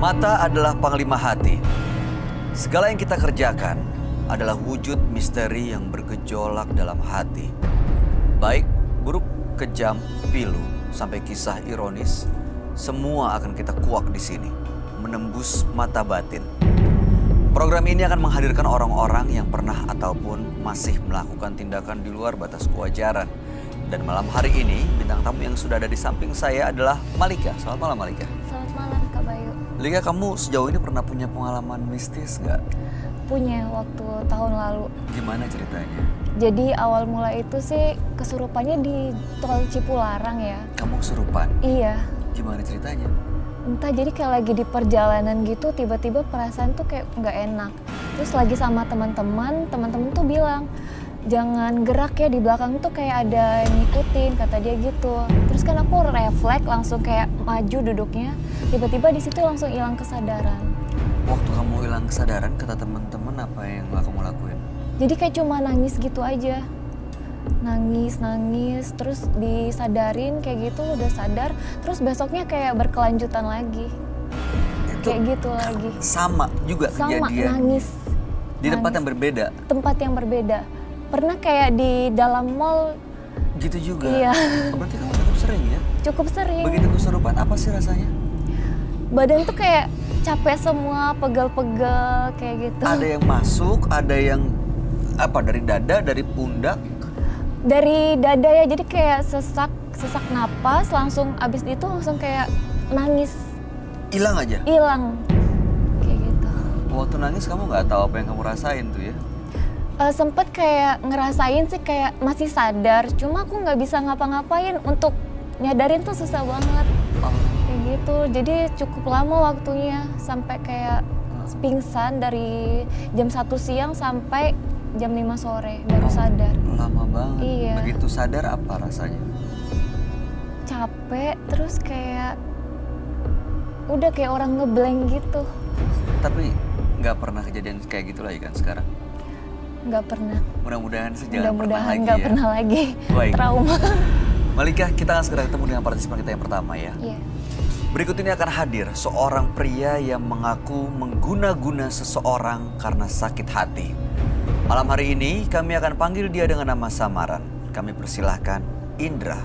Mata adalah panglima hati. Segala yang kita kerjakan adalah wujud misteri yang bergejolak dalam hati. Baik, buruk, kejam, pilu, sampai kisah ironis, semua akan kita kuak di sini, menembus mata batin. Program ini akan menghadirkan orang-orang yang pernah ataupun masih melakukan tindakan di luar batas kewajaran. Dan malam hari ini, bintang tamu yang sudah ada di samping saya adalah Malika. Selamat malam, Malika. Selamat malam, Kak Bayu. Malika, kamu sejauh ini pernah punya pengalaman mistis nggak? Punya waktu tahun lalu. Gimana ceritanya? Jadi awal mula itu sih kesurupannya di tol Cipularang ya. Kamu kesurupan? Iya. Gimana ceritanya? Entah, jadi kayak lagi di perjalanan gitu tiba-tiba perasaan tuh kayak nggak enak. Terus lagi sama teman-teman tuh bilang, jangan gerak ya, di belakang tuh kayak ada yang ngikutin, kata dia gitu. Terus kan aku refleks langsung kayak maju duduknya, tiba-tiba di situ langsung hilang kesadaran. Waktu kamu hilang kesadaran, kata teman-teman apa yang kamu lakuin? Jadi kayak cuma nangis gitu aja. Nangis, terus disadarin kayak gitu, udah sadar, terus besoknya kayak berkelanjutan lagi. Itu kayak gitu lagi. Sama juga Sama, kejadian? nangis. Di tempat yang berbeda? Tempat yang berbeda. Pernah kayak di dalam mall. Gitu juga? Iya. Berarti kamu cukup sering ya? Cukup sering. Begitu kesurupan, apa sih rasanya? Badan tuh kayak capek semua, pegel-pegel kayak gitu. Ada yang masuk, ada yang apa, dari dada, dari pundak? Dari dada ya, jadi kayak sesak napas, langsung abis itu langsung kayak nangis. Hilang aja? Hilang. Kayak gitu. Waktu nangis kamu nggak tahu apa yang kamu rasain tuh ya? Sempet kayak ngerasain sih kayak masih sadar, cuma aku nggak bisa ngapa-ngapain, untuk nyadarin tuh susah banget. Kayak gitu, jadi cukup lama waktunya, sampai kayak pingsan dari jam 1 siang sampai jam 5 sore baru sadar. Lama banget. Iya. Begitu sadar apa rasanya? Capek, terus kayak udah kayak orang ngeblank gitu. Tapi nggak pernah kejadian kayak gitu lagi kan sekarang? Nggak pernah. Mudah-mudahan sih jangan pernah Mudah-mudahan lagi nggak ya. pernah lagi. Baik. Trauma. Malika, kita akan segera ketemu dengan partisipan kita yang pertama ya. Iya. Berikut ini akan hadir seorang pria yang mengaku mengguna-guna seseorang karena sakit hati. Malam hari ini kami akan panggil dia dengan nama samaran. Kami persilahkan Indra.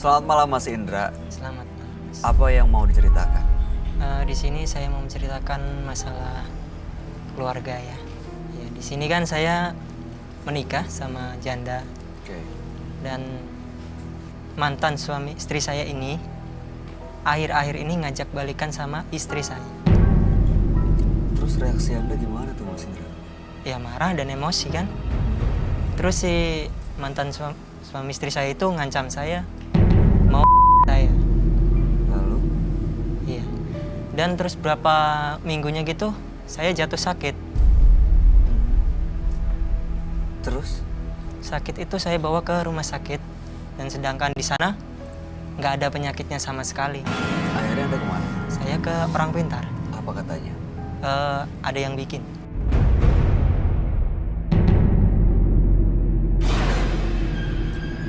Selamat malam Mas Indra. Selamat malam, Mas. Apa yang mau diceritakan? Di sini saya mau menceritakan masalah keluarga ya. Ya, di sini kan saya menikah sama janda Oke. dan mantan suami istri saya ini akhir-akhir ini ngajak balikan sama istri saya. Terus reaksi Anda gimana tuh Mas Indra? Ya marah dan emosi kan. Terus si mantan suami istri saya itu ngancam saya mau saya. Lalu? Iya. Dan terus berapa minggunya gitu saya jatuh sakit. Terus? Sakit itu saya bawa ke rumah sakit dan sedangkan di sana nggak ada penyakitnya sama sekali. Akhirnya Anda kemana? Saya ke orang pintar. Apa katanya? Ada yang bikin.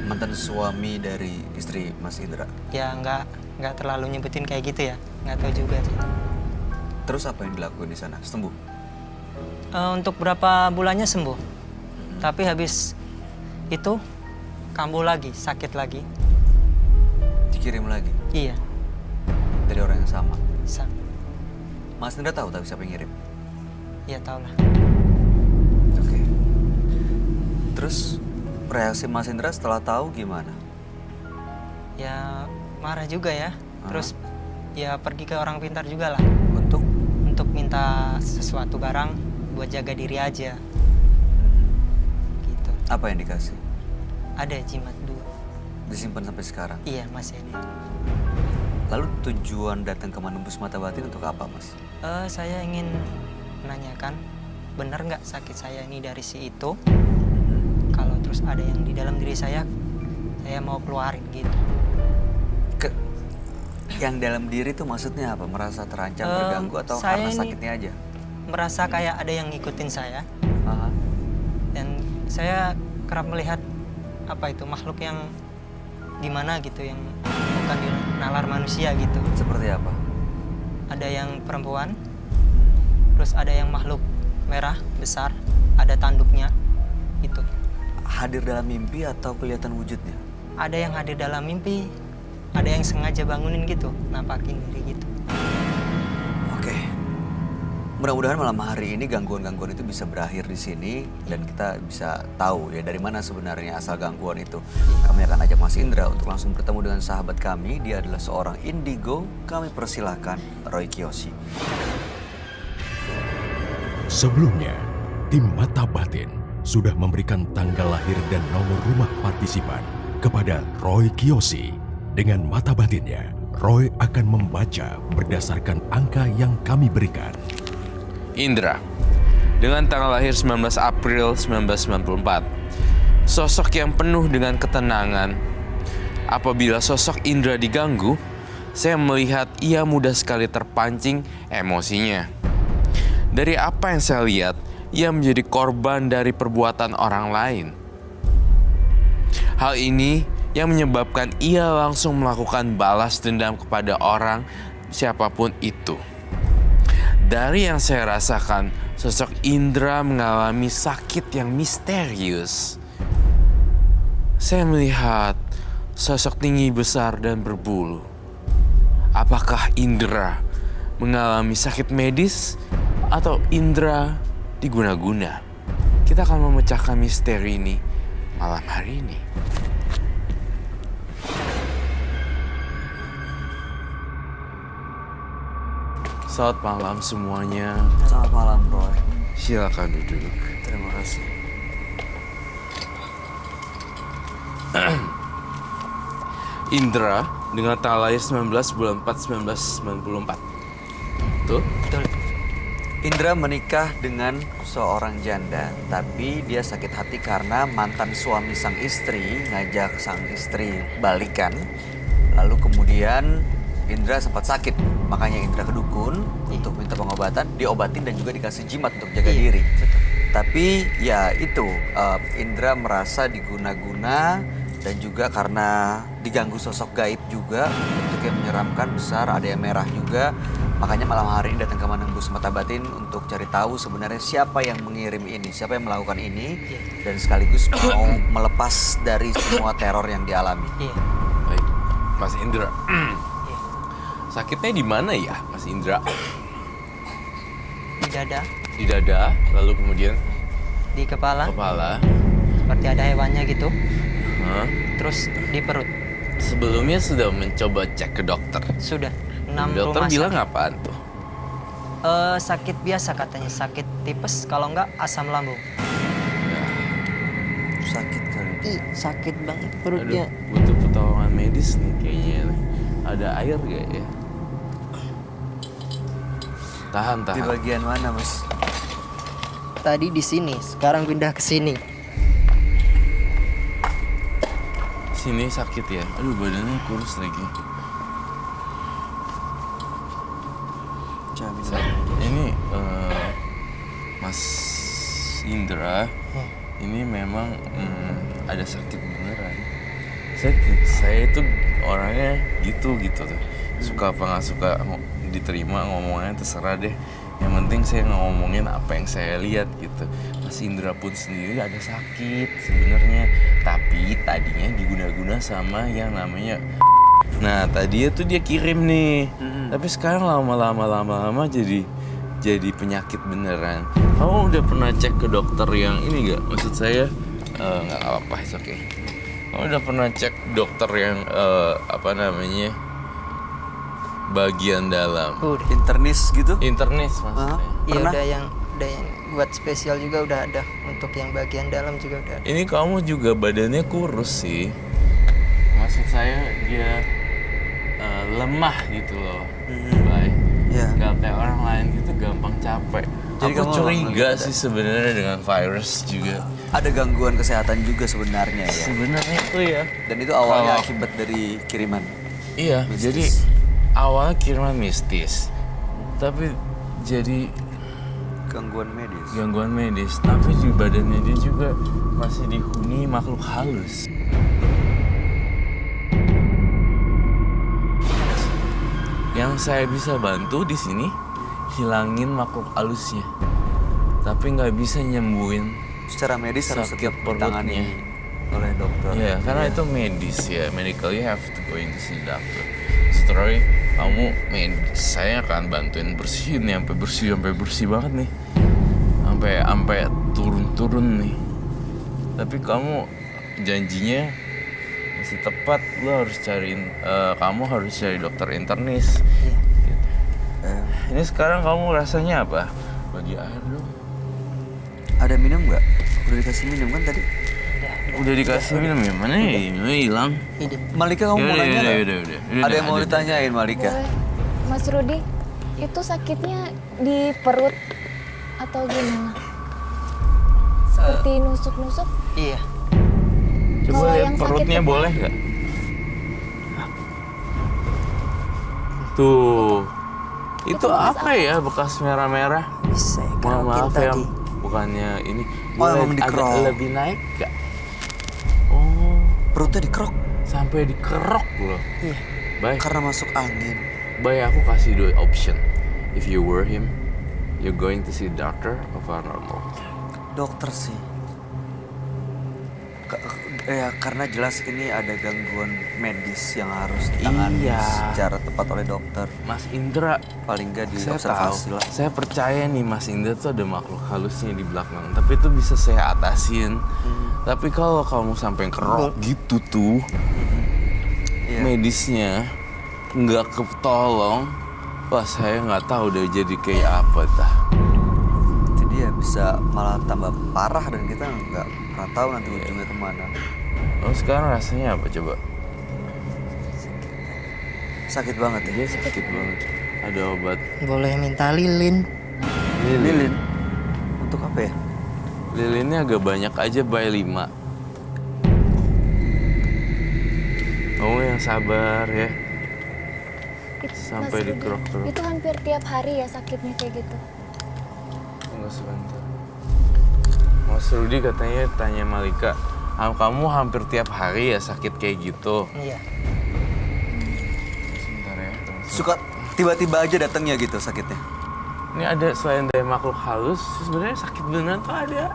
Mantan suami dari istri Mas Indra. Ya nggak terlalu nyebutin kayak gitu ya. Nggak tahu juga sih. Terus apa yang dilakuin di sana? Sembuh? Untuk berapa bulannya sembuh. Tapi habis itu kambuh lagi, sakit lagi. Dikirim lagi? Iya. Dari orang yang sama? Sa Mas Indra tahu siapa yang ngirim? ya tau lah. Oke. Terus reaksi Mas Indra setelah tahu gimana? Ya marah juga ya. Terus ya pergi ke orang pintar juga lah. Untuk Minta sesuatu barang buat jaga diri aja. Gitu. apa yang dikasih? Ada jimat 2. Disimpan sampai sekarang? Iya masih ada. Lalu tujuan datang ke Menembus Mata Batin untuk apa, Mas? Saya ingin menanyakan benar nggak sakit saya ini dari si itu. Kalau terus ada yang di dalam diri saya mau keluarin gitu. Yang dalam diri tuh maksudnya apa? Merasa terancam, terganggu, atau saya karena ini sakitnya aja? Merasa kayak ada yang ngikutin saya. Aha. Dan saya kerap melihat apa itu makhluk yang gimana gitu, yang bukan di nalar manusia gitu. Seperti apa? Ada yang perempuan, terus ada yang makhluk merah besar, ada tanduknya itu. Hadir dalam mimpi atau kelihatan wujudnya? Ada yang hadir dalam mimpi, ada yang sengaja bangunin gitu, nampakin diri gitu. Oke. Mudah-mudahan malam hari ini gangguan-gangguan itu bisa berakhir di sini dan kita bisa tahu ya dari mana sebenarnya asal gangguan itu. Kami akan ajak Mas Indra untuk langsung bertemu dengan sahabat kami. Dia adalah seorang indigo. Kami persilahkan Roy Kiyoshi. Sebelumnya, tim Mata Batin sudah memberikan tanggal lahir dan nomor rumah partisipan kepada Roy Kiyoshi. Dengan mata batinnya, Roy akan membaca berdasarkan angka yang kami berikan. Indra, dengan tanggal lahir 19 April 1994, sosok yang penuh dengan ketenangan. Apabila sosok Indra diganggu, saya melihat ia mudah sekali terpancing emosinya. Dari apa yang saya lihat, ia menjadi korban dari perbuatan orang lain. Hal ini yang menyebabkan ia langsung melakukan balas dendam kepada orang siapapun itu. Dari yang saya rasakan, sosok Indra mengalami sakit yang misterius. Saya melihat sosok tinggi besar dan berbulu. Apakah Indra mengalami sakit medis atau Indra diguna-guna? Kita akan memecahkan misteri ini malam hari ini. Selamat malam semuanya. Selamat malam, Roy. Silakan duduk. Terima kasih. Indra dengan tanggal lahir 19 bulan 4 1994. Betul? Betul. Indra menikah dengan seorang janda, tapi dia sakit hati karena mantan suami sang istri ngajak sang istri balikan. Lalu kemudian Indra sempat sakit, makanya Indra ke dukun untuk minta pengobatan, diobatin dan juga dikasih jimat untuk jaga diri. Betul. Tapi ya itu, Indra merasa diguna-guna dan juga karena diganggu sosok gaib juga, bentuk yang menyeramkan besar, ada yang merah juga. Makanya malam hari ini datang ke Menembus Mata Batin untuk cari tahu sebenarnya siapa yang mengirim ini, siapa yang melakukan ini, dan sekaligus mau melepas dari semua teror yang dialami. Iya. Baik, Mas Indra. Sakitnya di mana ya, Mas Indra? Di dada, Di dada, lalu kemudian di kepala, kepala. seperti ada hewannya gitu. Hah? Terus di perut. Sebelumnya sudah mencoba cek ke dokter. Sudah 6 Dokter rumah bilang sakit. apaan tuh? Sakit biasa katanya, sakit tipes, kalau enggak asam lambung. Sakit kali ini. Sakit banget Aduh, perutnya. butuh pertolongan medis nih kayaknya. Ada air gak ya? Tahan. Di bagian mana, Mas? Tadi di sini, sekarang pindah ke sini. Sini sakit ya? Aduh, badannya kurus lagi. Ini Mas Indra, ini memang ada sakit beneran. Saya itu orangnya gitu tuh. Suka apa nggak suka diterima, ngomongnya terserah deh. Yang penting saya ngomongin apa yang saya lihat gitu. Mas Indra pun sendiri ada sakit sebenarnya, tapi tadinya diguna-guna sama yang namanya. Nah tadinya tuh dia kirim nih, tapi sekarang lama-lama jadi penyakit beneran. Kamu udah pernah cek ke dokter yang ini gak? Maksud saya nggak apa-apa, it's okay. Kamu udah pernah cek dokter yang bagian dalam? Udah. Internis gitu? Internis maksudnya. Iya, Pernah? udah yang buat spesial juga udah ada. Untuk yang bagian dalam juga udah ada. Ini kamu juga badannya kurus sih. Maksud saya dia lemah gitu loh. Baik. Iya. Gak kayak orang lain gitu gampang capek. Jadi aku kamu curiga melihat sih sebenarnya dengan virus juga. ada gangguan kesehatan juga sebenarnya ya. Sebenarnya tuh ya. Dan itu awalnya Kalau- akibat dari kiriman. Iya, Mistis. jadi awalnya kiriman mistis. Tapi jadi Gangguan medis. gangguan medis, tapi di badannya dia juga masih dihuni makhluk halus. Yang saya bisa bantu di sini hilangin makhluk halusnya, tapi nggak bisa nyembuhin. Secara medis harus Sakit tetap perutnya. ditangani oleh dokter. Ya, karena itu medis ya, medical you have to go to see doctor. Setelah kamu medis, saya akan bantuin bersihin nih, sampai bersih banget nih, sampai turun nih. Tapi kamu janjinya masih tepat, kamu harus cari dokter internis. Iya. Ini sekarang kamu rasanya apa? Bagi air dong. Ada minum nggak? Udah dikasih minum kan tadi? Udah dikasih minum ya? Mana ya? Ini hilang. Hidup. Malika kamu mau nanya nggak? Udah. Ada yang mau ditanyain Malika? Boleh. Mas Rudi, itu sakitnya di perut atau gimana? Seperti nusuk-nusuk? Iya. Coba Kalau lihat yang sakit perutnya kepala. boleh nggak? Tuh. Itu apa ya bekas merah-merah? Bisa Mohon maaf ya, tadi. bukannya ini. Oh, Boleh emang agak dikerok. lebih naik nggak? Oh, Perutnya dikerok sampai dikerok loh. Iya. Baik, karena masuk angin. baik aku kasih dua option. If you were him, you're going to see doctor or paranormal. Dokter sih. Ya karena jelas ini ada gangguan medis yang harus ditangani Iya. secara tepat oleh dokter. Mas Indra, Paling nggak saya diobservasi tahu. lah. Saya percaya nih Mas Indra tuh ada makhluk halusnya di belakang. Tapi itu bisa saya atasin. Tapi kalau kamu sampai kerok gitu tuh, Iya. medisnya nggak ketolong, wah saya nggak tahu udah jadi kayak apa dah. Jadi ya bisa malah tambah parah dan kita nggak pernah tahu nanti ujungnya kemana. Lalu sekarang rasanya apa coba? Sakit banget ya. Dia sakit banget. Ada obat Boleh minta lilin. Lilin. Untuk apa ya? lilinnya agak banyak aja, by 5. Kamu yang sabar ya. Sampai Mas Rudi, dikerok-kerok. Itu hampir tiap hari ya sakitnya kayak gitu. Tunggu sebentar. Mas Rudi katanya tanya Malika, kamu hampir tiap hari ya sakit kayak gitu? Iya. Sebentar ya. tunggu sebentar. Suka tiba-tiba aja datangnya gitu sakitnya. Ini ada selain dari makhluk halus, sebenarnya sakit beneran tuh ada.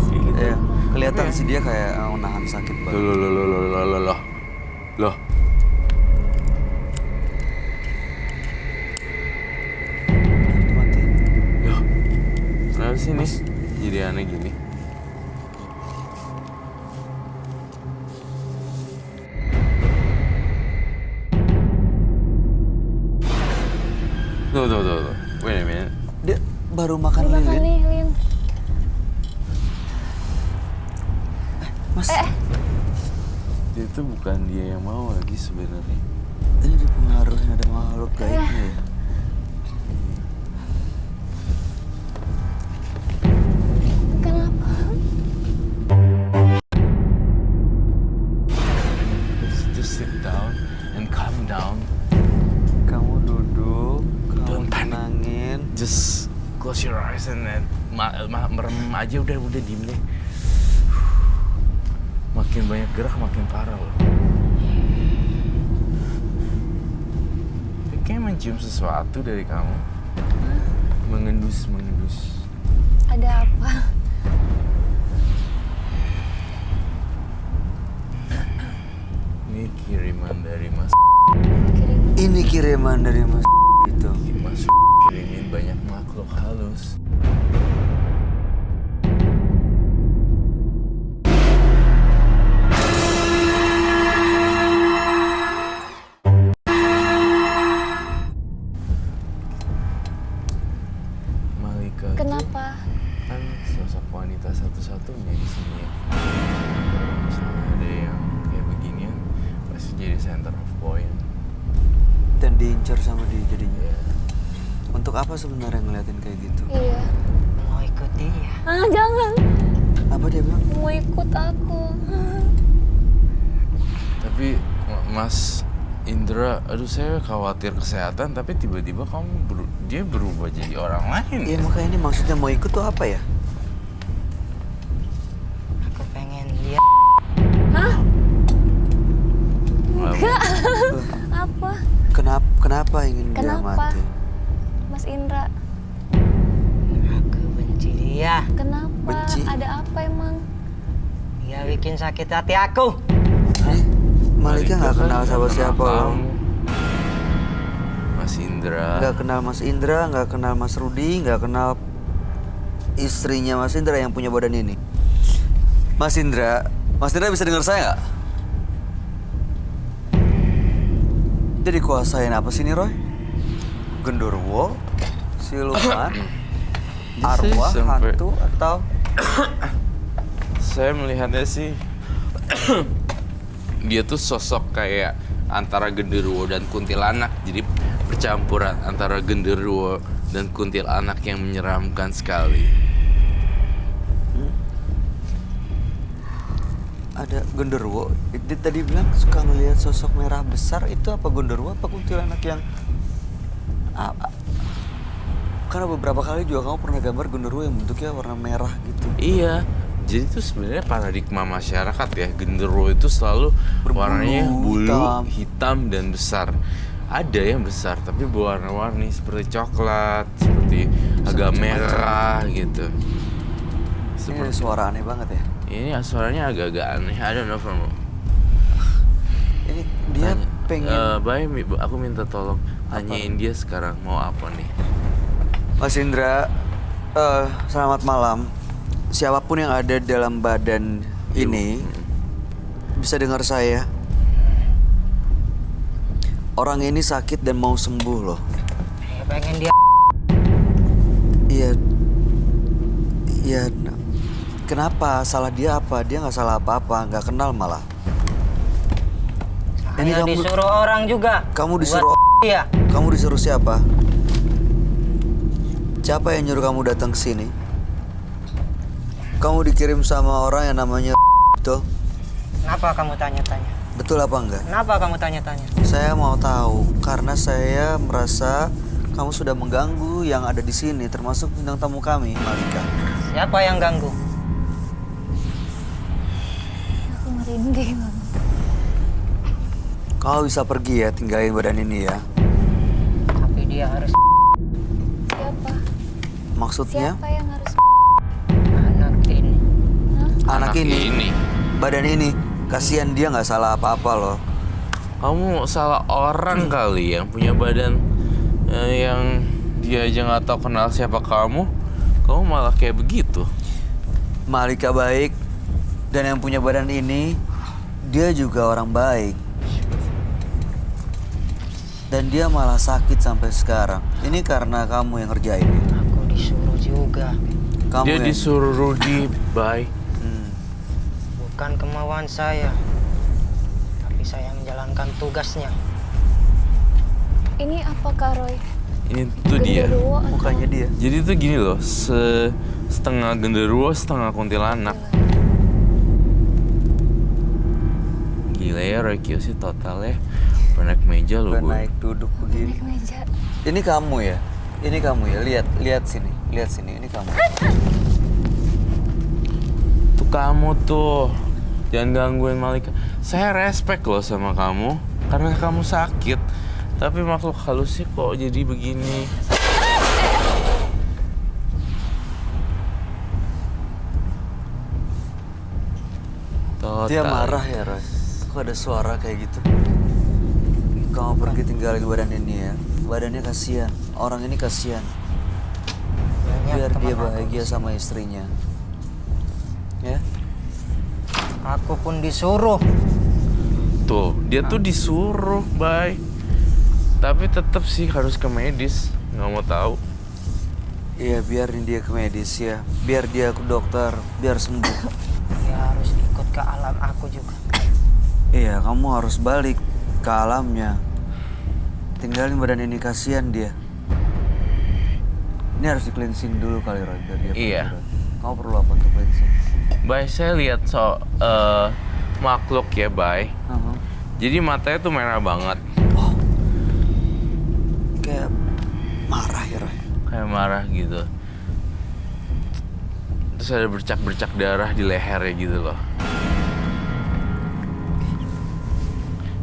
Gitu. Iya. Kelihatan sih dia kayak nahan sakit banget. Loh. Matiin. Loh. Kenapa sih nih? Jadi aneh gini. Tuh. Wait a minute. Dia baru makan Dimakan lilin. lilin. Mas, Itu bukan dia yang mau lagi sebenarnya. ini dipengaruhi ada makhluk gaibnya ya. Kenapa? Just sit down and calm down. Kamu duduk, kamu Don't panic. tenangin. Just close your eyes and then merem aja, udah diem deh. Makin banyak gerak makin parah loh. Dia kayak mencium sesuatu dari kamu. Mengendus. Ada apa? Ini kiriman dari Mas. Kiriman. Ini kiriman dari Mas itu. Mas kirimin banyak makhluk halus. Malika tuh Kenapa? kan sosok wanita satu-satunya di sini ya. Kalau misalnya ada yang kayak beginian, pasti jadi center of point. Dan diincar sama dia jadinya. Ya, Untuk apa sebenarnya ngeliatin kayak gitu? Iya. Mau ikut dia. Ah, jangan. Apa dia bilang? Mau ikut aku. Tapi Mas Indra, aduh saya khawatir kesehatan, tapi tiba-tiba dia berubah jadi orang lain. Iya makanya ini maksudnya mau ikut tuh apa ya? Aku pengen dia. Hah? Nggak Enggak. Apa? Kenapa ingin dia Kenapa? mati? Mas Indra, Aku benci dia. kenapa? Benci? Ada apa emang? Dia bikin sakit hati aku. Malika nggak kenal sama siapa loh. Kamu. Mas Indra. Nggak kenal Mas Indra, nggak kenal Mas Rudi, nggak kenal istrinya Mas Indra yang punya badan ini. Mas Indra bisa dengar saya nggak? Dia dikuasain apa sih nih Roy? Genderuwo, siluman, arwah, sampai- hantu, atau Saya melihatnya sih dia tuh sosok kayak antara genderuwo dan kuntilanak. Jadi percampuran antara genderuwo dan kuntilanak yang menyeramkan sekali. ada genderuwo? Dia tadi bilang suka ngelihat sosok merah besar. Itu apa genderuwo apa kuntilanak yang karena beberapa kali juga kamu pernah gambar genderuwo yang bentuknya warna merah gitu. Iya, jadi itu sebenarnya paradigma masyarakat ya. Genderuwo itu selalu Berbulu, warnanya bulu, hitam. hitam dan besar. Ada yang besar tapi berwarna-warni seperti coklat, seperti agak merah gitu. Ini ada suara aneh banget ya. Ini suaranya agak-agak aneh. I don't know from. Ini dia pengen. Bay, aku minta tolong tanyain dia sekarang mau apa nih. Mas Indra, selamat malam. Siapapun yang ada dalam badan ini bisa dengar saya. Orang ini sakit dan mau sembuh loh. Saya pengen dia. Iya. Iya. Kenapa? Salah dia apa? Dia nggak salah apa-apa, nggak kenal malah. Saya disuruh orang juga. Kamu buat disuruh. dia. Kamu disuruh siapa? Siapa yang nyuruh kamu datang ke sini? Kamu dikirim sama orang yang namanya betul? Kenapa kamu tanya-tanya? Betul apa enggak? Kenapa kamu tanya-tanya? Saya mau tahu karena saya merasa kamu sudah mengganggu yang ada di sini, termasuk bintang tamu kami, Malika. Siapa yang ganggu? Aku merinding. Kau bisa pergi ya, tinggalin badan ini ya. Tapi dia harus Siapa? Maksudnya Siapa yang harus? anak ini. anak ini, badan ini, kasihan dia nggak salah apa-apa loh. Kamu salah orang kali yang punya badan yang dia aja nggak tahu kenal siapa kamu. Kamu malah kayak begitu. Malika baik dan yang punya badan ini dia juga orang baik. Dan dia malah sakit sampai sekarang. Ini karena kamu yang ngerjain. Aku disuruh juga. Kamu Dia yang disuruh Rudi, Bay. Bukan kemauan saya. Tapi saya menjalankan tugasnya. Ini apakah Roy? Ini tuh dia. Genderuwo atau- mukanya dia. Jadi tuh gini loh, setengah genderuwo, setengah kuntilanak. Gila ya Roy Kiyoshi totalnya naik meja loh gue. Naik duduk begini. Naik meja. Ini kamu ya? Ini kamu ya? Lihat sini. Lihat sini, ini kamu. Tuh kamu tuh. Jangan gangguin Malika. Saya respect loh sama kamu karena kamu sakit. Tapi makhluk halusnya kok jadi begini. Total. Dia marah ya, Roy. Kok ada suara kayak gitu? Kamu pergi tinggalin badan ini ya. Badannya kasihan. Orang ini kasihan. Biar dia bahagia sama istrinya. Ya. Aku pun disuruh. Tuh, dia tuh disuruh, Bay. Tapi tetap sih harus ke medis. Nggak mau tahu. Iya, biarin dia ke medis ya. Biar dia ke dokter, biar sembuh. Dia harus ikut ke alam aku juga. Iya, kamu harus balik ke alamnya. Tinggalin badan ini, kasihan dia. Ini harus di cleansing dulu kali Roy biar dia Iya. pergi, Roy. Kamu perlu apa untuk cleansing? Bay, saya lihat makhluk ya, Bay. Jadi matanya tuh merah banget. Oh, kayak marah ya Roy. Kayak marah gitu. Terus ada bercak-bercak darah di lehernya gitu loh.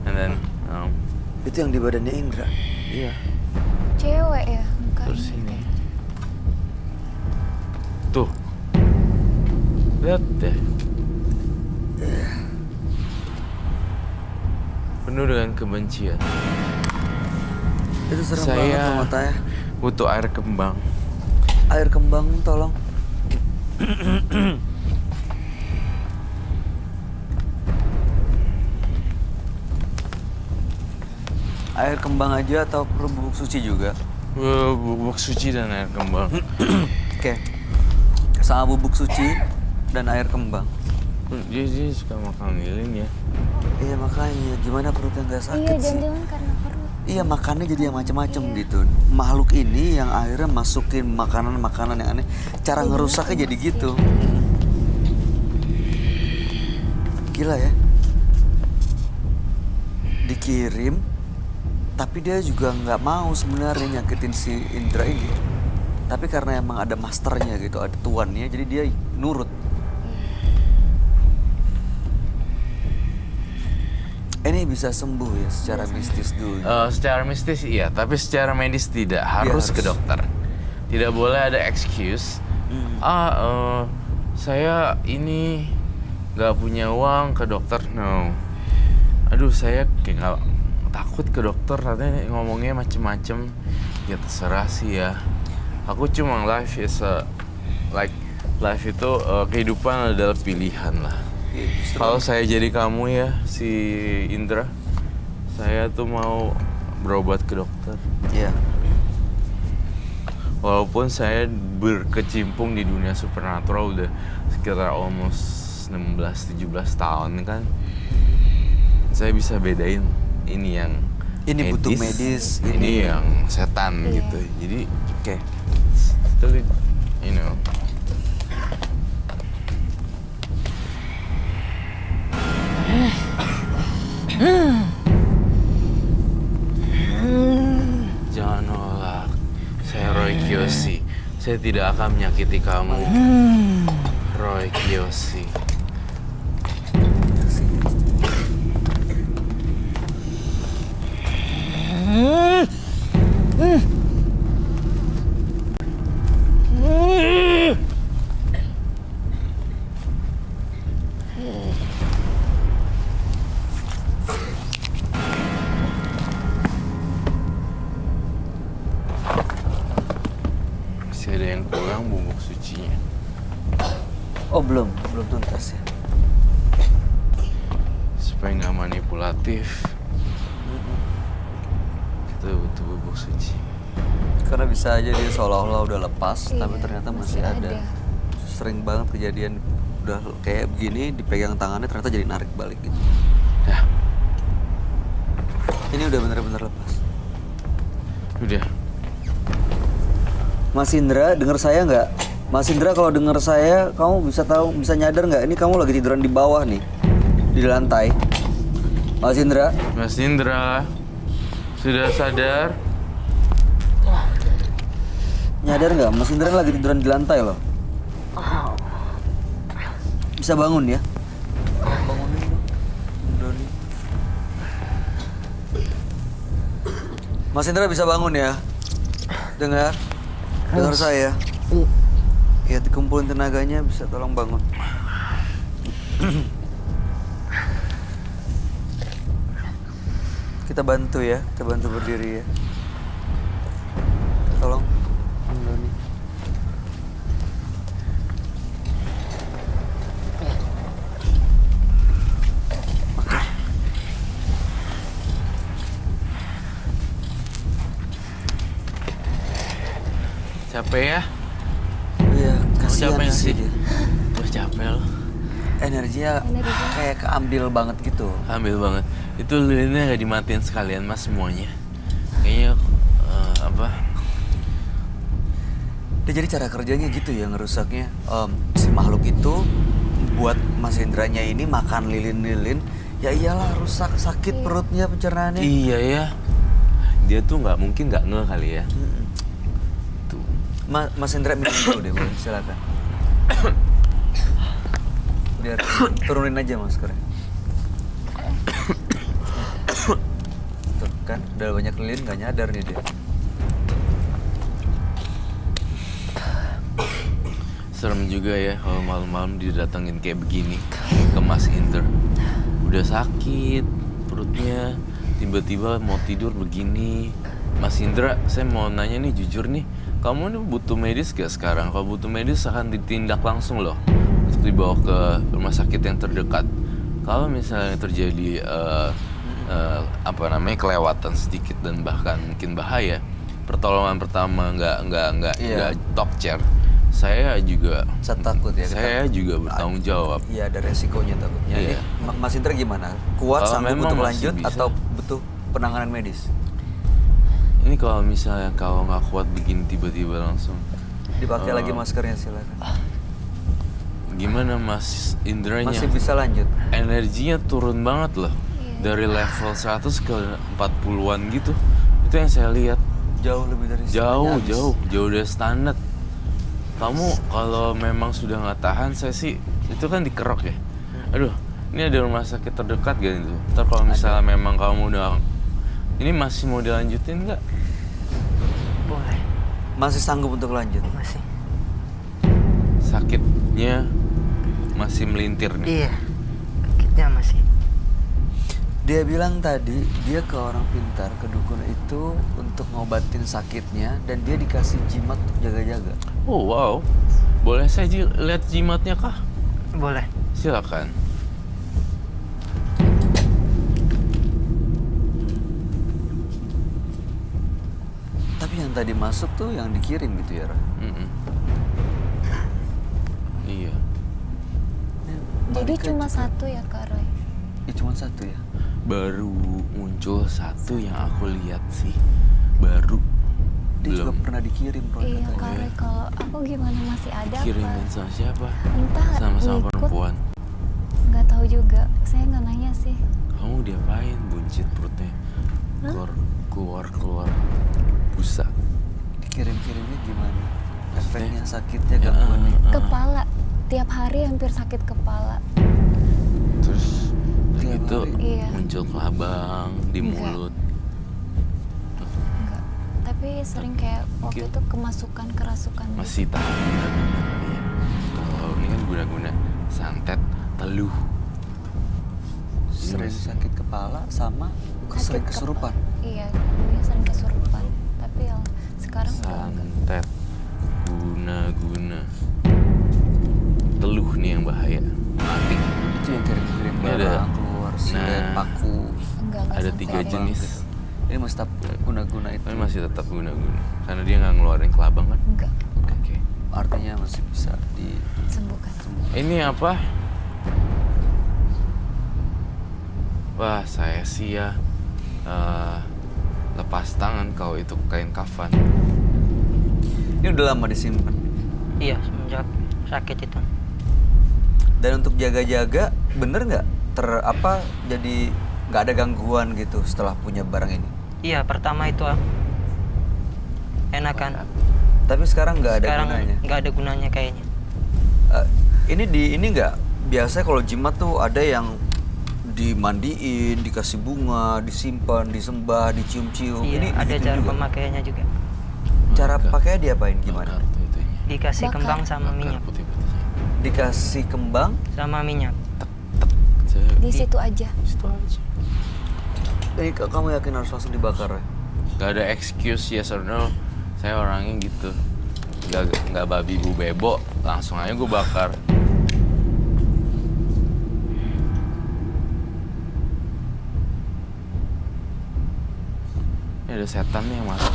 And then, Itu yang di badannya Indra. iya, Cewek ya mukanya. terus ini. Tuh. Lihat deh. Penuh dengan kebencian. Itu serem Saya- banget loh matanya. Butuh air kembang. Air kembang tolong. Air kembang aja atau perlu bubuk suci juga? Bubuk suci dan air kembang. Oke. Sama bubuk suci dan air kembang. Dia suka makan lilin ya. Iya makanya gimana perutnya nggak sakit Iya, sih? jangan-jangan karena perut. Iya makannya jadi yang macem-macem gitu. Makhluk ini yang akhirnya masukin makanan-makanan yang aneh. Cara ngerusaknya jadi gitu. Gila ya. Dikirim, tapi dia juga nggak mau sebenarnya nyakitin si Indra ini. Tapi karena emang ada masternya gitu, ada tuannya, jadi dia nurut. Ini bisa sembuh ya secara mistis dulu. Secara mistis iya, tapi secara medis tidak. Harus harus. ke dokter. Tidak boleh ada excuse. Saya ini nggak punya uang ke dokter. No. Aduh, saya kayak nggak takut ke dokter. Katanya ngomongnya macem-macem. Ya terserah sih ya. Aku cuma life itu kehidupan adalah pilihan lah. Iya, justru Kalau saya jadi kamu ya, si Indra, saya tuh mau berobat ke dokter. Iya. Walaupun saya berkecimpung di dunia supernatural udah sekitar almost 16-17 tahun kan. Saya bisa bedain ini yang Ini butuh medis, ini ini- yang setan Iya. gitu. Jadi, Oke. still, you know. Jangan nolak. Saya Roy Kiyoshi. Saya tidak akan menyakiti kamu. Roy Kiyoshi. Masih ada yang kurang bubuk sucinya. Oh belum tuntas ya. Supaya nggak manipulatif, kita butuh bubuk suci. Karena bisa aja dia seolah-olah udah lepas, Iya, tapi ternyata masih masih ada. ada. Sering banget kejadian udah kayak begini, dipegang tangannya ternyata jadi narik balik gitu. Dah, Ini udah bener-bener lepas. udah. Mas Indra, denger saya nggak? Mas Indra kalau denger saya, kamu bisa nyadar nggak? Ini kamu lagi tiduran di bawah nih, di lantai. Mas Indra, Mas Indra, sudah sadar? nyadar nggak? Mas Indra lagi tiduran di lantai loh. Bisa bangun ya? Bangunin dong. Doni. Mas Indra bisa bangun ya? Dengar saya. Ya dikumpulin tenaganya bisa tolong bangun. Kita bantu ya, kita bantu berdiri ya. Tolong, Doni. Capek ya? Iya, kasihan capek nggak sih sih? dia. Wah, capek loh. Energinya kayak keambil banget gitu. Ambil banget. Itu lilinnya nggak dimatiin sekalian mas semuanya. Kayaknya apa? Jadi cara kerjanya gitu ya ngerusaknya. Si makhluk itu buat Mas Indranya ini makan lilin-lilin. Ya iyalah rusak, sakit perutnya, pencernaannya. Iya ya. Dia tuh nggak mungkin nggak ngeh kali ya. Tuh. Mas Indra minum dulu deh, boleh silakan. Biar turunin aja maskernya. Tuh kan, udah banyak lilin nggak nyadar nih dia. Serem juga ya kalau malam-malam didatengin kayak begini ke Mas Indra. Udah sakit perutnya, tiba-tiba mau tidur begini. Mas Indra, saya mau nanya nih jujur nih, kamu nih butuh medis gak sekarang? Kalau butuh medis akan ditindak langsung loh untuk dibawa ke rumah sakit yang terdekat. Kalau misalnya terjadi kelewatan sedikit dan bahkan mungkin bahaya, pertolongan pertama nggak talk chair. Saya juga Takut ya. Saya juga bertanggung jawab. Iya, ada resikonya takutnya. Iya. Ini Mas Indra gimana? Kuat, sanggup memang untuk masih lanjut bisa. atau butuh penanganan medis? Ini kalau misalnya kalau nggak kuat begini tiba-tiba langsung. Dipakai lagi maskernya silakan. Gimana Mas Indranya? Masih bisa lanjut. Energinya turun banget loh. Dari level 100 ke 40-an gitu. Itu yang saya lihat. Jauh lebih dari Jauh dari standar. Kamu kalau memang sudah nggak tahan, saya sih itu kan dikerok ya. Aduh, ini ada rumah sakit terdekat gak itu? Ntar kalau misalnya memang kamu udah ini masih mau dilanjutin nggak? Boleh. Masih sanggup untuk lanjut. Masih. Sakitnya masih melintir nih. Iya. Sakitnya masih. Dia bilang tadi dia ke orang pintar, ke dukun itu untuk ngobatin sakitnya dan dia dikasih jimat untuk jaga-jaga. Oh wow, boleh saya lihat jimatnya kah? Boleh. Silakan. Tapi yang tadi masuk tuh yang dikirim gitu ya, Ra? Mm-mm. Iya. Jadi cuma satu ya Kak Roy? Ya cuma satu ya? Baru muncul satu yang aku lihat sih. Baru. Dia juga Belum. pernah dikirim Roy Iya katanya. Kak Roy, kalau aku gimana masih ada Kirimin apa? sama siapa? Entah Sama-sama ngikut. perempuan. Nggak tahu juga, saya nggak nanya sih. Kamu diapain buncit perutnya? Keluar busa. Dikirim-kirimnya gimana? Efeknya, Maksudnya? sakitnya, Ya, gangguannya. Kepala, tiap hari hampir sakit kepala. Terus Tiap begitu hari? Iya. muncul kelabang di Enggak. mulut. Enggak, tapi sering kayak waktu Mungkin. itu kerasukan gitu. Masih tahan guna-guna kali ya. Kalau ini kan guna-guna santet teluh. Sering Mas. sakit kepala sama sering Sakit kesurupan. Iya, dulunya sering kesurupan. Tapi yang sekarang udah enggak. Santet guna-guna teluh nih yang bahaya. Mati. Itu yang kirim-kirim Ini ada- barang keluar, silet, Nah. paku. Enggak Ada sampai 3 ada. jenis. Ini masih tetap guna-guna itu. Tapi masih tetap guna-guna. Karena dia nggak ngeluarin kelabang kan? Enggak, Oke. Artinya masih bisa sembuhkan. Ini apa? Wah, saya sih ya lepas tangan kalau itu kain kafan. Ini udah lama disimpan. Iya, semenjak sakit itu. Dan untuk jaga-jaga, bener nggak jadi nggak ada gangguan gitu setelah punya barang ini? Iya, pertama itu enakan. Tapi sekarang nggak ada Sekarang gunanya. nggak ada gunanya kayaknya. Ini nggak biasanya kalau jimat tuh ada yang dimandiin, dikasih bunga, disimpan, disembah, dicium-cium. Iya, Ini ada gitu cara juga. pemakaiannya juga. Cara Bakar. pakainya diapain gimana? Bakar tuh itunya. Dikasih Bakar. kembang sama Bakar minyak. putih-putihnya. Dikasih kembang. Sama minyak. Di situ aja. Situ aja. Jadi kamu yakin harus langsung dibakar ya? Gak ada excuse yes or no. Saya orangnya gitu. Gak babi bu bebo. Langsung aja gue bakar. Ini ada setan nih yang masuk.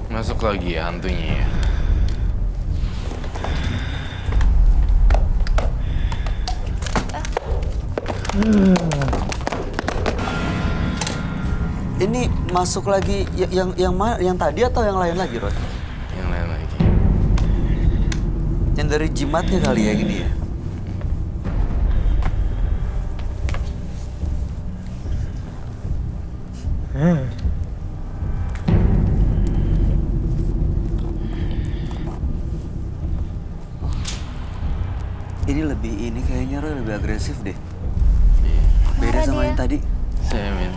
Masuk lagi ya hantunya ya. Ini masuk lagi yang tadi atau yang lain lagi, Roy? Yang lain lagi. Yang dari jimatnya kali ya gini ya. Ini kayaknya Roy lebih agresif deh. Iya. Beda Marah sama dia. yang tadi. Saya men.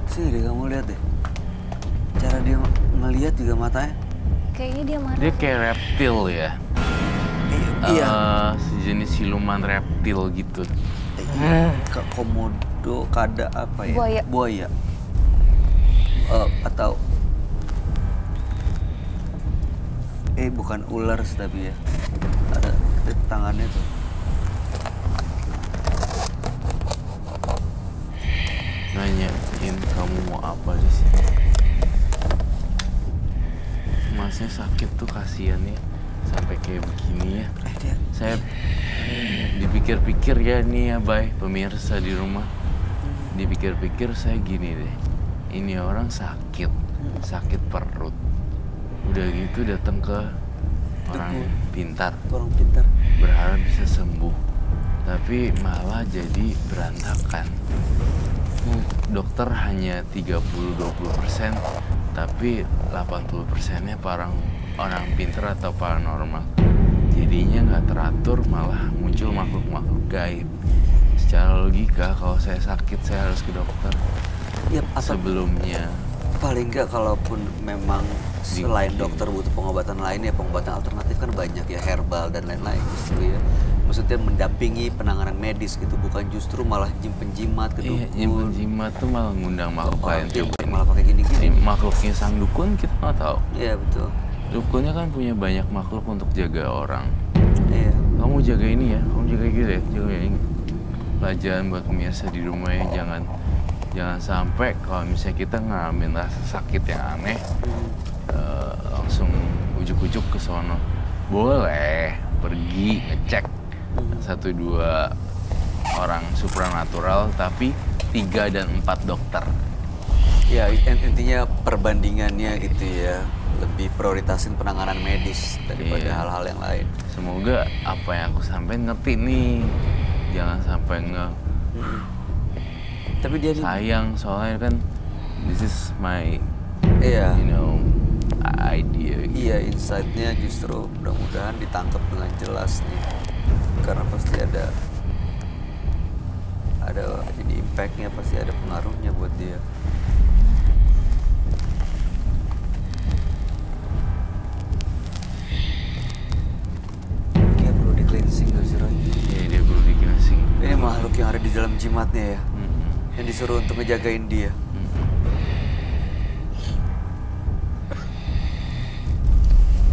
Sini deh kamu lihat deh. Cara dia ngelihat juga matanya. Kayaknya dia marah. Dia kayak reptil ya. Iya. Sejenis siluman reptil gitu. Komodo, kada apa ya? Buaya. Buaya. Atau bukan ular sih tapi ya. Ada di tangannya tuh. Nanyain kamu mau apa di sini. Masnya sakit tuh kasihan ya. Sampai kayak begini ya. Dia Saya dipikir-pikir ya nih ya Bay, pemirsa di rumah. Dipikir-pikir saya gini deh. Ini orang sakit perut. Udah gitu datang ke orang pintar, orang pintar. berharap bisa sembuh. Tapi malah jadi berantakan. Dokter hanya 30-20%, tapi 80%-nya orang pintar atau paranormal. Jadinya nggak teratur, malah muncul makhluk-makhluk gaib. Secara logika, kalau saya sakit, saya harus ke dokter. Ya, atau Sebelumnya, paling nggak kalaupun memang selain Mungkin. dokter butuh pengobatan lain ya pengobatan alternatif kan banyak ya, herbal dan lain-lain justru ya. Maksudnya mendampingi penanganan medis gitu, bukan justru malah penjimat ke iya, dukun. jimat tuh malah ngundang makhluk lain. Orang pintar Coba ini. malah pakai gini-gini. Ini makhluknya sang dukun kita nggak tahu. Iya betul. Dukunnya kan punya banyak makhluk untuk jaga orang. Iya. Kamu jaga ini ya, kamu jaga gitu ya, jaga ini. Pelajaran buat pemirsa di rumah ya, jangan sampai kalau misalnya kita ngalamin rasa sakit yang aneh, langsung ujuk-ujuk ke sono. Boleh pergi ngecek 1-2 orang supranatural, tapi 3 dan 4 dokter. Ya intinya perbandingannya gitu ya, lebih prioritasin penanganan medis daripada Iya. hal-hal yang lain. Semoga apa yang aku sampaikan ngerti nih, jangan sampai Tapi dia nih, sayang soalnya kan this is my iya, idea. iya insight-nya justru mudah-mudahan ditangkap dengan jelas nih, karena pasti ada ini impact-nya, pasti ada pengaruhnya buat dia. Dia perlu di cleansing tuh sih Roy. Iya, dia perlu dikasih. Ini makhluk yang ada di dalam jimatnya ya, Mm-mm. yang disuruh untuk ngejagain dia. Mm-mm.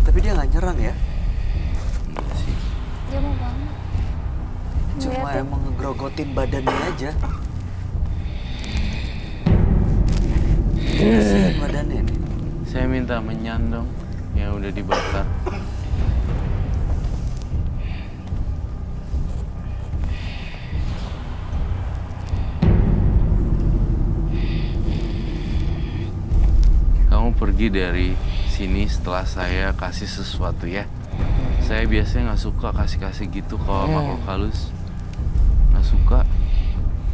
Tapi dia nggak nyerang ya, Iya sih. Dia mau banget. cuma Ngeliatin. emang ngegrogotin badannya aja. Kasihan badannya nih. Saya minta menyandong yang udah dibakar. Kamu pergi dari sini setelah saya kasih sesuatu ya. Saya biasanya nggak suka kasih-kasih gitu kalau makhluk halus. Nggak suka.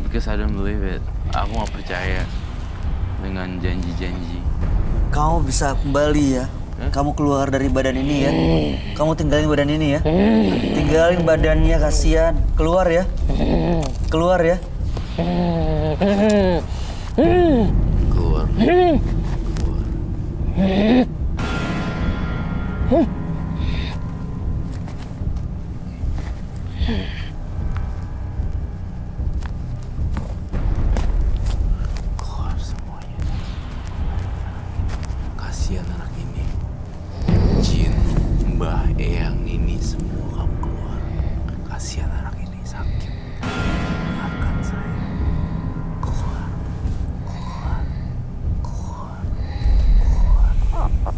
Because I don't believe it. Aku nggak percaya dengan janji-janji. Kamu bisa kembali ya. Kamu keluar dari badan ini ya. Kamu tinggalin badan ini ya. Tinggalin badannya, kasihan. Keluar ya. Keluar ya. Keluar. Keluar semuanya. Kasihan anak ini. Jin, Mbah Eyang ini semua kamu keluar. Kasihan anak ini sakit. Dengarkan saya. Keluar. Keluar. Keluar. Keluar.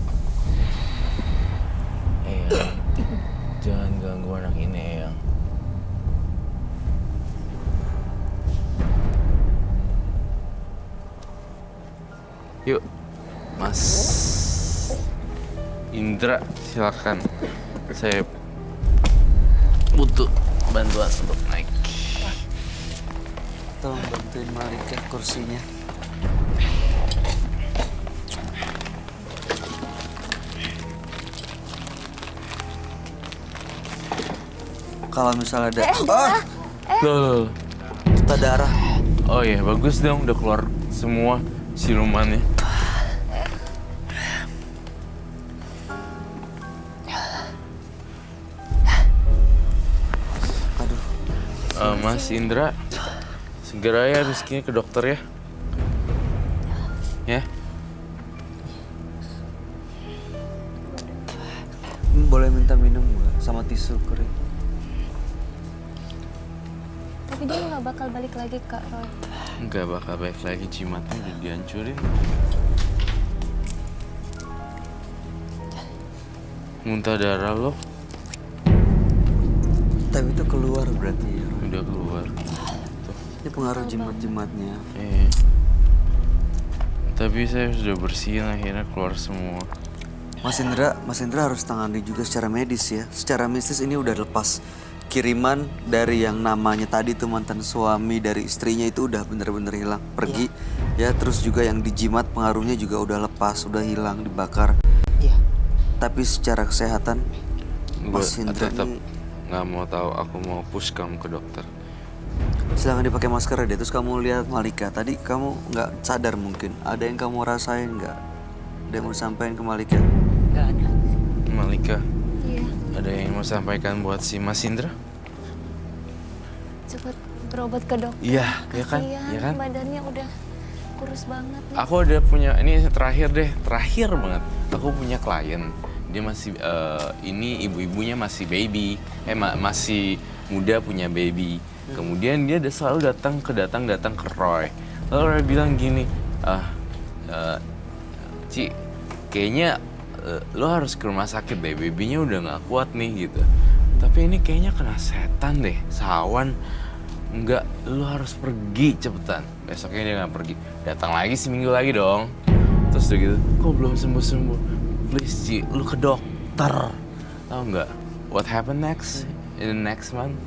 Yuk, Mas Indra, silakan. Saya butuh bantuan untuk naik. Tolong bantuin Malika kursinya. Kalau misalnya ada Loh. duta darah. Oh iya, bagus dong udah keluar semua silumannya. Aduh, Mas Indra, segera ya Rizky ke dokter ya. Ya, boleh minta minum nggak sama tisu kering? Tapi dia nggak bakal balik lagi Kak Roy. nggak bakal baik lagi, jimatnya udah dihancurin. Muntah darah lo Tapi itu keluar berarti ya. Roy. udah keluar. Ini pengaruh jimat-jimatnya. Tapi saya sudah bersihin, akhirnya keluar semua. Mas Indra harus tangani juga secara medis ya. Secara mistis ini udah lepas kiriman dari yang namanya tadi tuh mantan suami dari istrinya itu udah bener-bener hilang, pergi. Ya terus juga yang dijimat pengaruhnya juga udah lepas, udah hilang, dibakar. Iya. Tapi secara kesehatan Mas Gua Indra tetap ini nggak mau tahu, aku mau push kamu ke dokter. silakan dipakai masker deh. Terus kamu lihat Malika tadi kamu nggak sadar mungkin. Ada yang kamu rasain nggak? Ada yang mau disampaikan ke Malika? Nggak ada. Malika, Iya. ada yang mau sampaikan buat si Mas Indra? Cepet berobat ke dokter. Iya, iya kan? Kasihan, Iya kan? badannya udah kurus banget. nih. Aku ada punya, ini terakhir banget. Aku punya klien, dia masih ini ibu-ibunya masih baby, masih muda punya baby. Kemudian dia selalu datang ke Roy. Lalu Roy bilang gini, Ci, kayaknya lo harus ke rumah sakit deh, babynya udah nggak kuat nih gitu. Tapi ini kayaknya kena setan deh, sawan. Enggak, lo harus pergi cepetan. Besoknya dia nggak pergi. Datang lagi seminggu lagi dong. Terus udah gitu, kok belum sembuh-sembuh? Please Ci, lo ke dokter. Tahu nggak? What happened next? In the next month?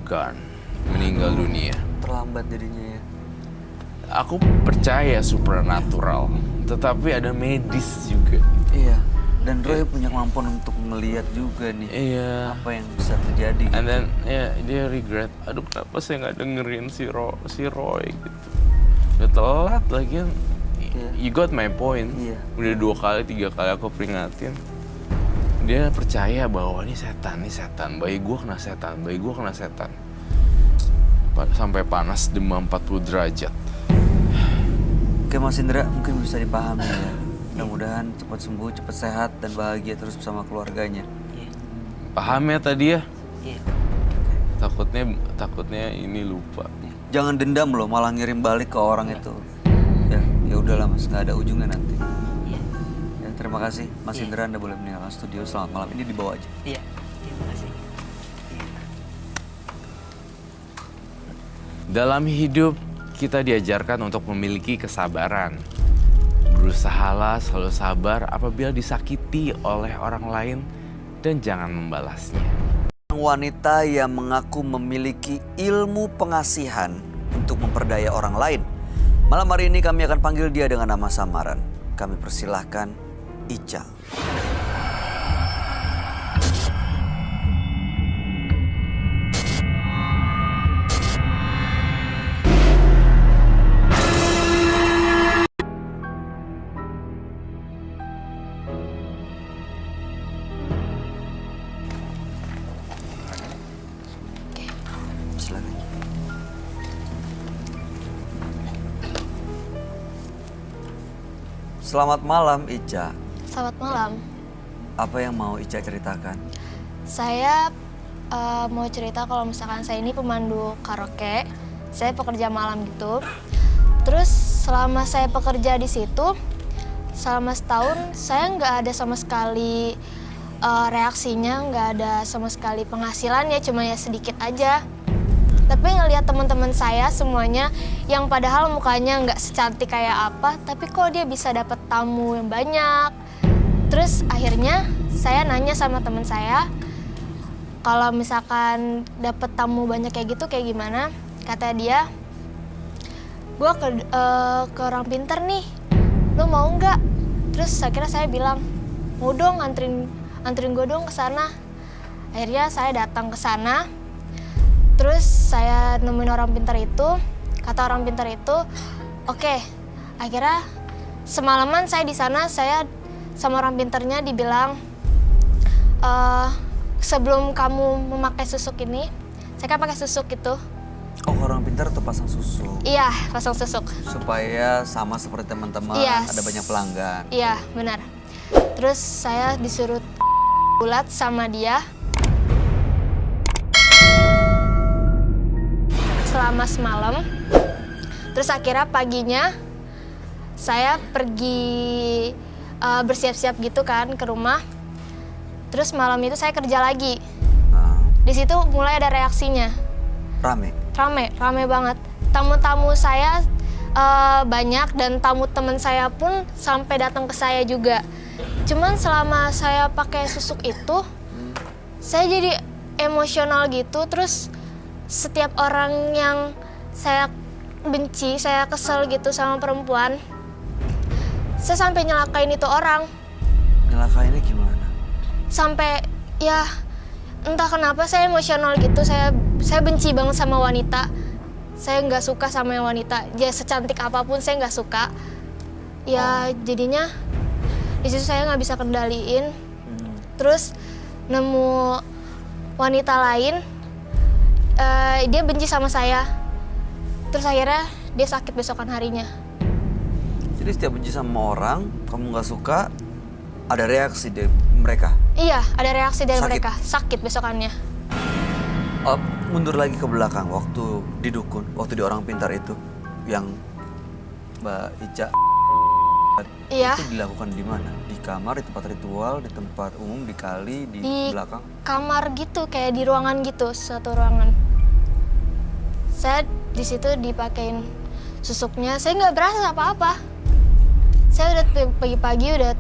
Gone. Meninggal dunia. Terlambat jadinya ya. Aku percaya supernatural, tetapi ada medis juga. Iya. Dan Roy punya kemampuan untuk melihat juga nih Iya. apa yang bisa terjadi. And then dia regret, aduh kenapa saya nggak dengerin si Roy gitu. Udah telat lagi kan. Iya. You got my point. Iya. Udah 2 kali 3 kali aku peringatin. Dia percaya bahwa ini setan, bayi gua kena setan. Sampai panas demam 40 derajat. Oke Mas Indra, mungkin bisa dipahami ya. Mudah-mudahan cepat sembuh, cepat sehat, dan bahagia terus bersama keluarganya. Iya. Paham ya tadi ya? Iya. Takutnya ini lupa. Jangan dendam loh, malah ngirim balik ke orang itu. Ya udahlah Mas, nggak ada ujungnya nanti. Iya. Ya, terima kasih Mas Indra, Anda boleh meninggalkan studio. Selamat malam, ini dibawa aja. Iya. Terima kasih. Dalam hidup, kita diajarkan untuk memiliki kesabaran. Berusahalah selalu sabar apabila disakiti oleh orang lain dan jangan membalasnya. Wanita yang mengaku memiliki ilmu pengasihan untuk memperdaya orang lain. Malam hari ini kami akan panggil dia dengan nama samaran. Kami persilahkan Ica. Silakan. Selamat malam Ica. Selamat malam. Apa yang mau Ica ceritakan? Saya mau cerita kalau misalkan saya ini pemandu karaoke. Saya pekerja malam gitu. Terus selama saya bekerja di situ, selama setahun saya nggak ada sama sekali reaksinya, nggak ada sama sekali penghasilannya, cuma ya sedikit aja. Tapi ngelihat teman-teman saya semuanya yang padahal mukanya nggak secantik kayak apa, tapi kok dia bisa dapat tamu yang banyak. Terus akhirnya saya nanya sama teman saya, kalau misalkan dapat tamu banyak kayak gitu kayak gimana? Kata dia, gue ke orang pinter nih, lo mau nggak? Terus akhirnya saya bilang, mau dong, anterin gue dong ke sana. Akhirnya saya datang ke sana, terus saya nemuin orang pinter itu. Kata orang pinter itu, oke. Akhirnya semalaman saya di sana, saya sama orang pinternya dibilang, sebelum kamu memakai susuk ini, saya kan pakai susuk itu. Oh, orang pintar tuh pasang susuk. Iya, pasang susuk. Supaya sama seperti teman-teman, Iya. ada banyak pelanggan. Iya, benar. Terus saya disuruh bulat sama dia selama semalam. Terus akhirnya paginya saya pergi bersiap-siap gitu kan ke rumah. Terus malam itu saya kerja lagi. Nah, Di situ mulai ada reaksinya. rame. Rame banget. Tamu-tamu saya banyak dan tamu teman saya pun sampai datang ke saya juga. Cuman selama saya pakai susuk itu, saya jadi emosional gitu. Terus setiap orang yang saya benci, saya kesel gitu sama perempuan, saya sampai nyelakain itu orang. Nyelakainnya gimana? Sampai ya entah kenapa saya emosional gitu. Saya benci banget sama wanita. Saya nggak suka sama yang wanita. Ya secantik apapun saya nggak suka. Ya jadinya di situ saya nggak bisa kendaliin. Terus nemu wanita lain, dia benci sama saya. Terus akhirnya dia sakit besokan harinya. Jadi setiap benci sama orang, kamu nggak suka, ada reaksi dari mereka? Iya, ada reaksi dari Sakit? mereka. Sakit besokannya. Oh, mundur lagi ke belakang, waktu di dukun, waktu di orang pintar itu, yang Mbak Ica Iya. itu dilakukan di mana? Di kamar, di tempat ritual, di tempat umum, di kali, di belakang? Kamar gitu, kayak di ruangan gitu, suatu ruangan. Saya di situ dipakein susuknya, saya nggak berasa apa-apa. Saya udah pagi-pagi udah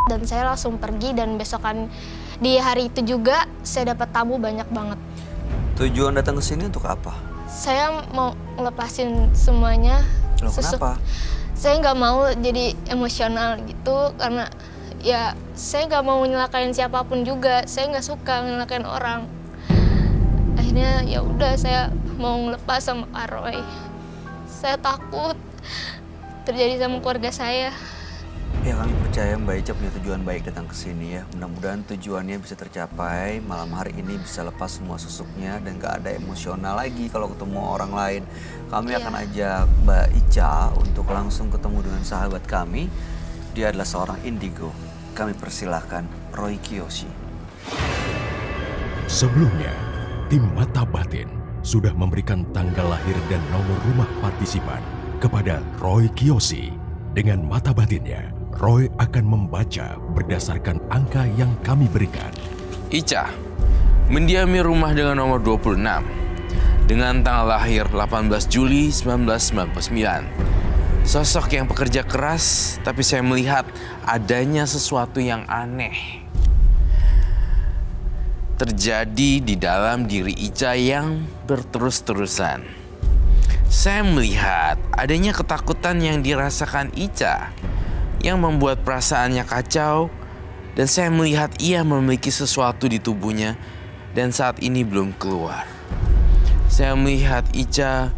dan saya langsung pergi, dan besokan di hari itu juga saya dapat tamu banyak banget. Tujuan datang ke sini untuk apa? Saya mau ngelepasin semuanya. Loh, kenapa? Saya nggak mau jadi emosional gitu, karena ya saya nggak mau nyelakain siapapun juga. Saya nggak suka nyelakain orang. Akhirnya ya udah, saya mau ngelepas sama Kak Roy. Saya takut terjadi sama keluarga saya. Ya, kami percaya Mbak Ica punya tujuan baik datang ke sini ya. Mudah-mudahan tujuannya bisa tercapai. Malam hari ini bisa lepas semua susuknya dan gak ada emosional lagi kalau ketemu orang lain. Kami akan ajak Mbak Ica untuk langsung ketemu dengan sahabat kami. Dia adalah seorang indigo. Kami persilahkan Roy Kiyoshi. Sebelumnya, tim Mata Batin sudah memberikan tanggal lahir dan nomor rumah partisipan kepada Roy Kiyoshi. Dengan mata batinnya, Roy akan membaca berdasarkan angka yang kami berikan. Ica, mendiami rumah dengan nomor 26, dengan tanggal lahir 18 Juli 1999. Sosok yang pekerja keras, tapi saya melihat adanya sesuatu yang aneh terjadi di dalam diri Ica yang berterus-terusan. Saya melihat adanya ketakutan yang dirasakan Ica yang membuat perasaannya kacau, dan saya melihat ia memiliki sesuatu di tubuhnya dan saat ini belum keluar. Saya melihat Ica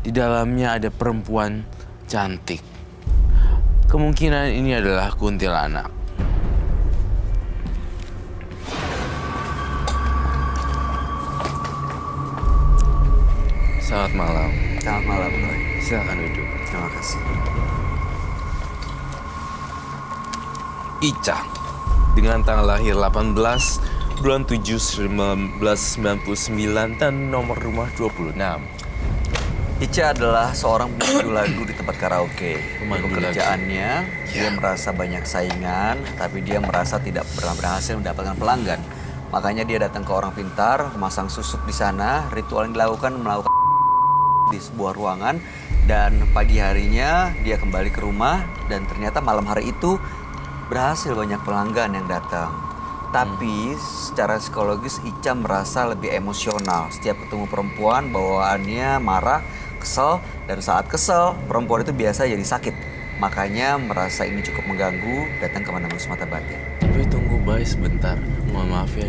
di dalamnya ada perempuan cantik. Kemungkinan ini adalah kuntilanak. Selamat malam. Selamat malam, Roy. Silakan duduk. Terima kasih. Ica dengan tanggal lahir 18 bulan 7 1999 dan nomor rumah 26. Ica adalah seorang pemandu lagu di tempat karaoke. Pemandu Pekerjaannya, dia merasa banyak saingan, tapi dia merasa tidak pernah berhasil mendapatkan pelanggan. Makanya dia datang ke orang pintar, memasang susuk di sana. Ritual yang dilakukan melakukan di sebuah ruangan. Dan pagi harinya dia kembali ke rumah dan ternyata malam hari itu berhasil banyak pelanggan yang datang. Tapi secara psikologis Ica merasa lebih emosional. Setiap ketemu perempuan bawaannya marah, kesel, dan saat kesel perempuan itu biasa jadi sakit. Makanya merasa ini cukup mengganggu, datang ke Mana Manusia Mata Batin. Tapi tunggu Bay sebentar, mohon maaf ya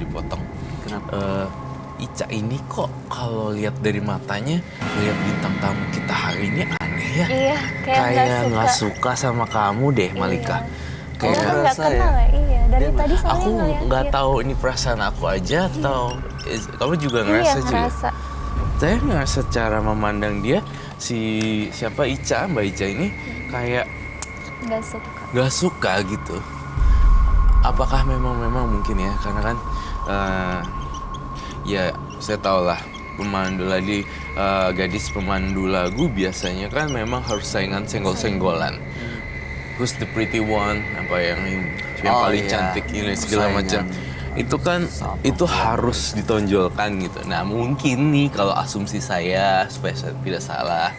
dipotong. Kenapa? Ica ini kok kalau lihat dari matanya, lihat bintang tamu kita hari ini aneh ya. Iya, kayak nggak suka sama kamu deh, Malika. Oh, Kayak nggak Rasa kenal ya? ya? Iya, dari tadi soalnya aku ngeliatin. nggak tahu ini perasaan aku aja atau kamu juga Iya, ngerasa juga. ngerasa. Saya ngerasa cara memandang dia siapa Ica, Mbak Ica ini kayak Nggak suka. nggak suka gitu. Apakah memang mungkin ya, karena kan ya saya tahu lah pemandu lagi gadis pemandu lagu biasanya kan memang harus saingan senggol-senggolan. Who's the pretty one, apa yang Oh, paling iya. cantik ini segala Persaingan. macam. Itu kan itu harus ditonjolkan gitu. Nah mungkin nih kalau asumsi saya supaya saya tidak salah,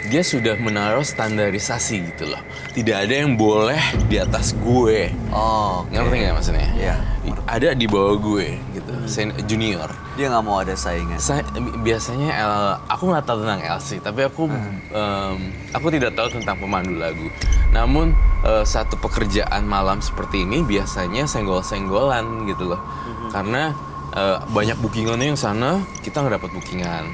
dia sudah menaruh standarisasi gitu loh. Tidak ada yang boleh di atas gue. Oh, oke. Ngerti nggak maksudnya? Iya. Ada di bawah gue gitu, junior. Dia nggak mau ada saingan. Biasanya aku nggak tahu tentang L sih, tapi aku tidak tahu tentang pemandu lagu. Namun satu pekerjaan malam seperti ini biasanya senggol-senggolan gitu loh, karena banyak bookingannya yang sana, kita nggak dapat bookingan.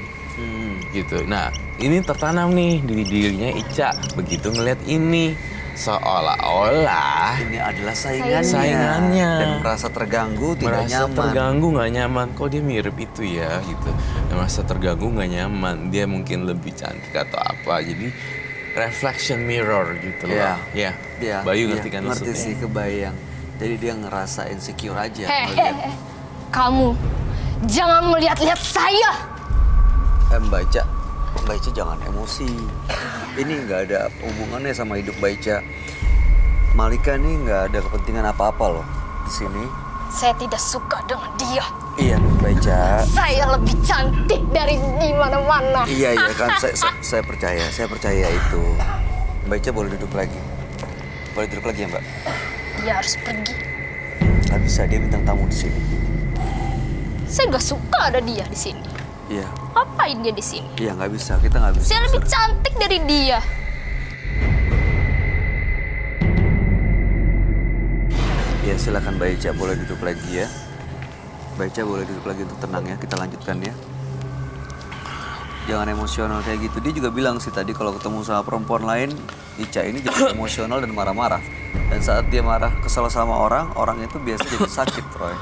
Gitu. Nah, ini tertanam nih di dirinya Ica. Begitu ngeliat ini, seolah-olah Ini adalah saingannya. Saingannya. Dan merasa terganggu, tidak merasa nyaman. terganggu, nggak nyaman. Kok dia mirip itu ya, gitu. Dan merasa terganggu, nggak nyaman. Dia mungkin lebih cantik atau apa. Jadi reflection mirror gitu loh. Iya. Ya. Iya, Bayu iya, ngerti kan ngerti maksudnya? sih, kebayang. Jadi dia ngerasa insecure aja. Hehehe. Kamu jangan melihat-lihat saya. Mbak Ica jangan emosi. Ini nggak ada hubungannya sama hidup Mbak Ica. Malika nih nggak ada kepentingan apa-apa loh di sini. Saya tidak suka dengan dia. Iya, Mbak Ica. Saya lebih cantik dari di mana-mana. Iya kan, saya percaya itu. Mbak Ica boleh duduk lagi. Boleh duduk lagi ya Mbak. Dia harus pergi. Nggak bisa, dia bintang tamu di sini. Saya nggak suka ada dia di sini. Iya, Ngapain dia di sini? iya nggak bisa, kita nggak bisa. Saya lebih cantik dari dia. Ya silakan Mbak Ica boleh duduk lagi ya. Mbak Ica boleh duduk lagi untuk tenang ya, kita lanjutkan ya. Jangan emosional kayak gitu. Dia juga bilang sih tadi kalau ketemu sama perempuan lain, Ica ini jadi emosional dan marah-marah. Dan saat dia marah kesal sama orang itu biasa jadi sakit, Roy.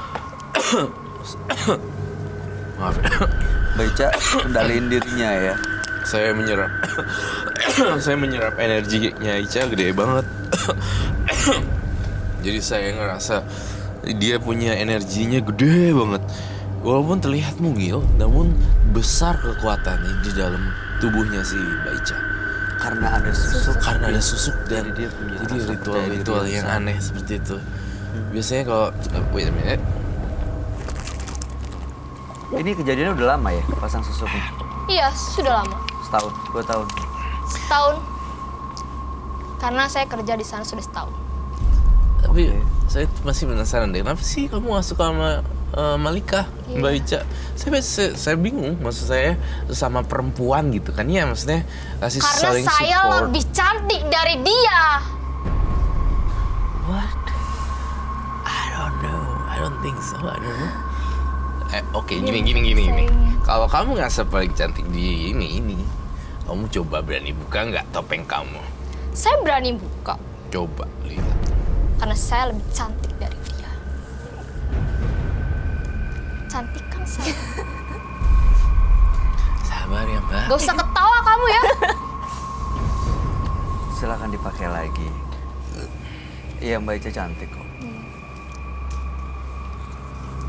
Maaf. Mbak Ica kendaliin dirinya ya. Saya menyerap energinya Ica gede banget. Jadi saya ngerasa dia punya energinya gede banget. Walaupun terlihat mungil, namun besar kekuatannya di dalam tubuhnya si Mbak Ica. Karena ada susuk. Karena ada susuk dan Jadi dia punya jadi rasa ritual-ritual percaya diri yang yang aneh seperti itu. Biasanya kalau wait a minute. Ini kejadiannya udah lama ya pasang susuknya? Iya, sudah lama. Setahun, 2 tahun. Setahun. Karena saya kerja di sana sudah setahun. Tapi saya masih penasaran deh, kenapa sih kamu gak suka sama Malika, Mbak Ica? Saya bingung, maksud saya sama perempuan gitu kan ya, maksudnya kasih Karena saling saya support. lebih cantik dari dia. What? I don't know, I don't think so, I don't know. Oke, gini. Kalau kamu ngerasa paling cantik di ini, kamu coba berani buka nggak topeng kamu? Saya berani buka. Coba lihat. Karena saya lebih cantik dari dia. Cantik kan saya? Sabar ya Mbak. Gak usah ketawa kamu ya. Silakan dipakai lagi. Iya Mbak Ica cantik kok.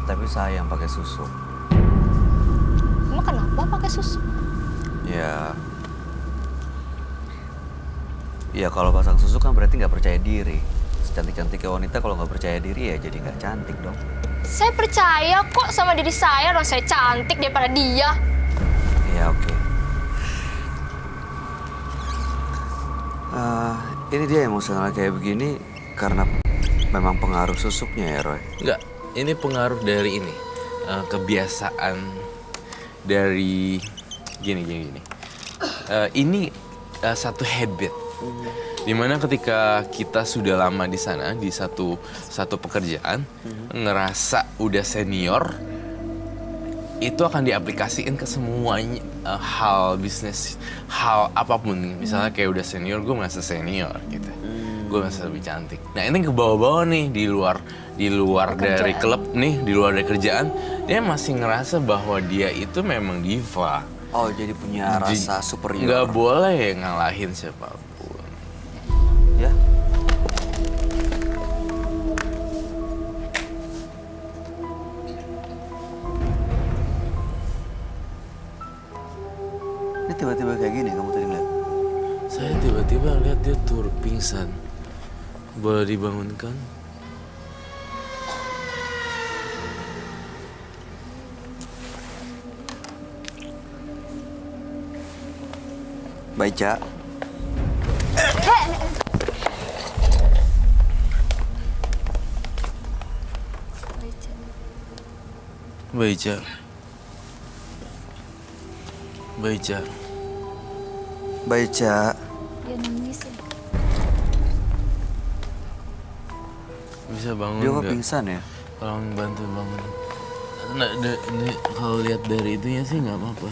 Tapi sayang pakai susuk. Emang kenapa pakai susu? Ya kalau pasang susuk kan berarti nggak percaya diri. Secantik-cantiknya wanita kalau nggak percaya diri ya jadi nggak cantik dong. Saya percaya kok sama diri saya, orang saya cantik daripada dia. Ya oke. Ini dia emosional kayak begini karena memang pengaruh susuknya ya Roy? Enggak, ini pengaruh dari ini. Kebiasaan dari gini. Ini satu habit. Dimana ketika kita sudah lama di sana, di satu pekerjaan, ngerasa udah senior, itu akan diaplikasiin ke semuanya, hal bisnis, hal apapun. Misalnya kayak udah senior, gue merasa senior gitu. Gue merasa lebih cantik. Nah ini ke bawah-bawah nih, di luar dari klub nih, di luar dari kerjaan, dia masih ngerasa bahwa dia itu memang diva. Oh jadi punya rasa superior. Nggak boleh ngalahin siapapun. Ya. Ini tiba-tiba kayak gini kamu tadi lihat? Saya tiba-tiba lihat dia turun pingsan. Boleh dibangunkan? Baca. Baca. Baca. Baca. Dia nangis ya. Bisa bangun Dia kok nggak? pingsan ya? Tolong bantu bangun. Nah, ini kalau lihat dari itunya sih nggak apa-apa.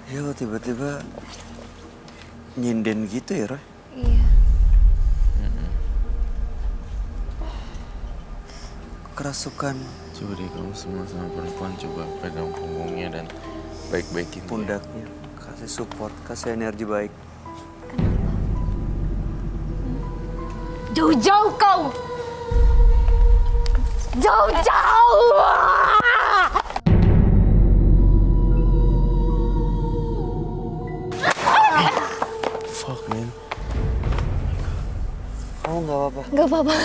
Ya kok tiba-tiba nyinden gitu ya Roy? Iya. Kerasukan Coba deh kamu semua sama perempuan coba pegang punggungnya dan baik-baikin dia. pundaknya. Kasih support, kasih energi baik. Jauh-jauh kau! Jauh-jauh! Fuck man. Kamu nggak apa-apa? Gak apa-apa.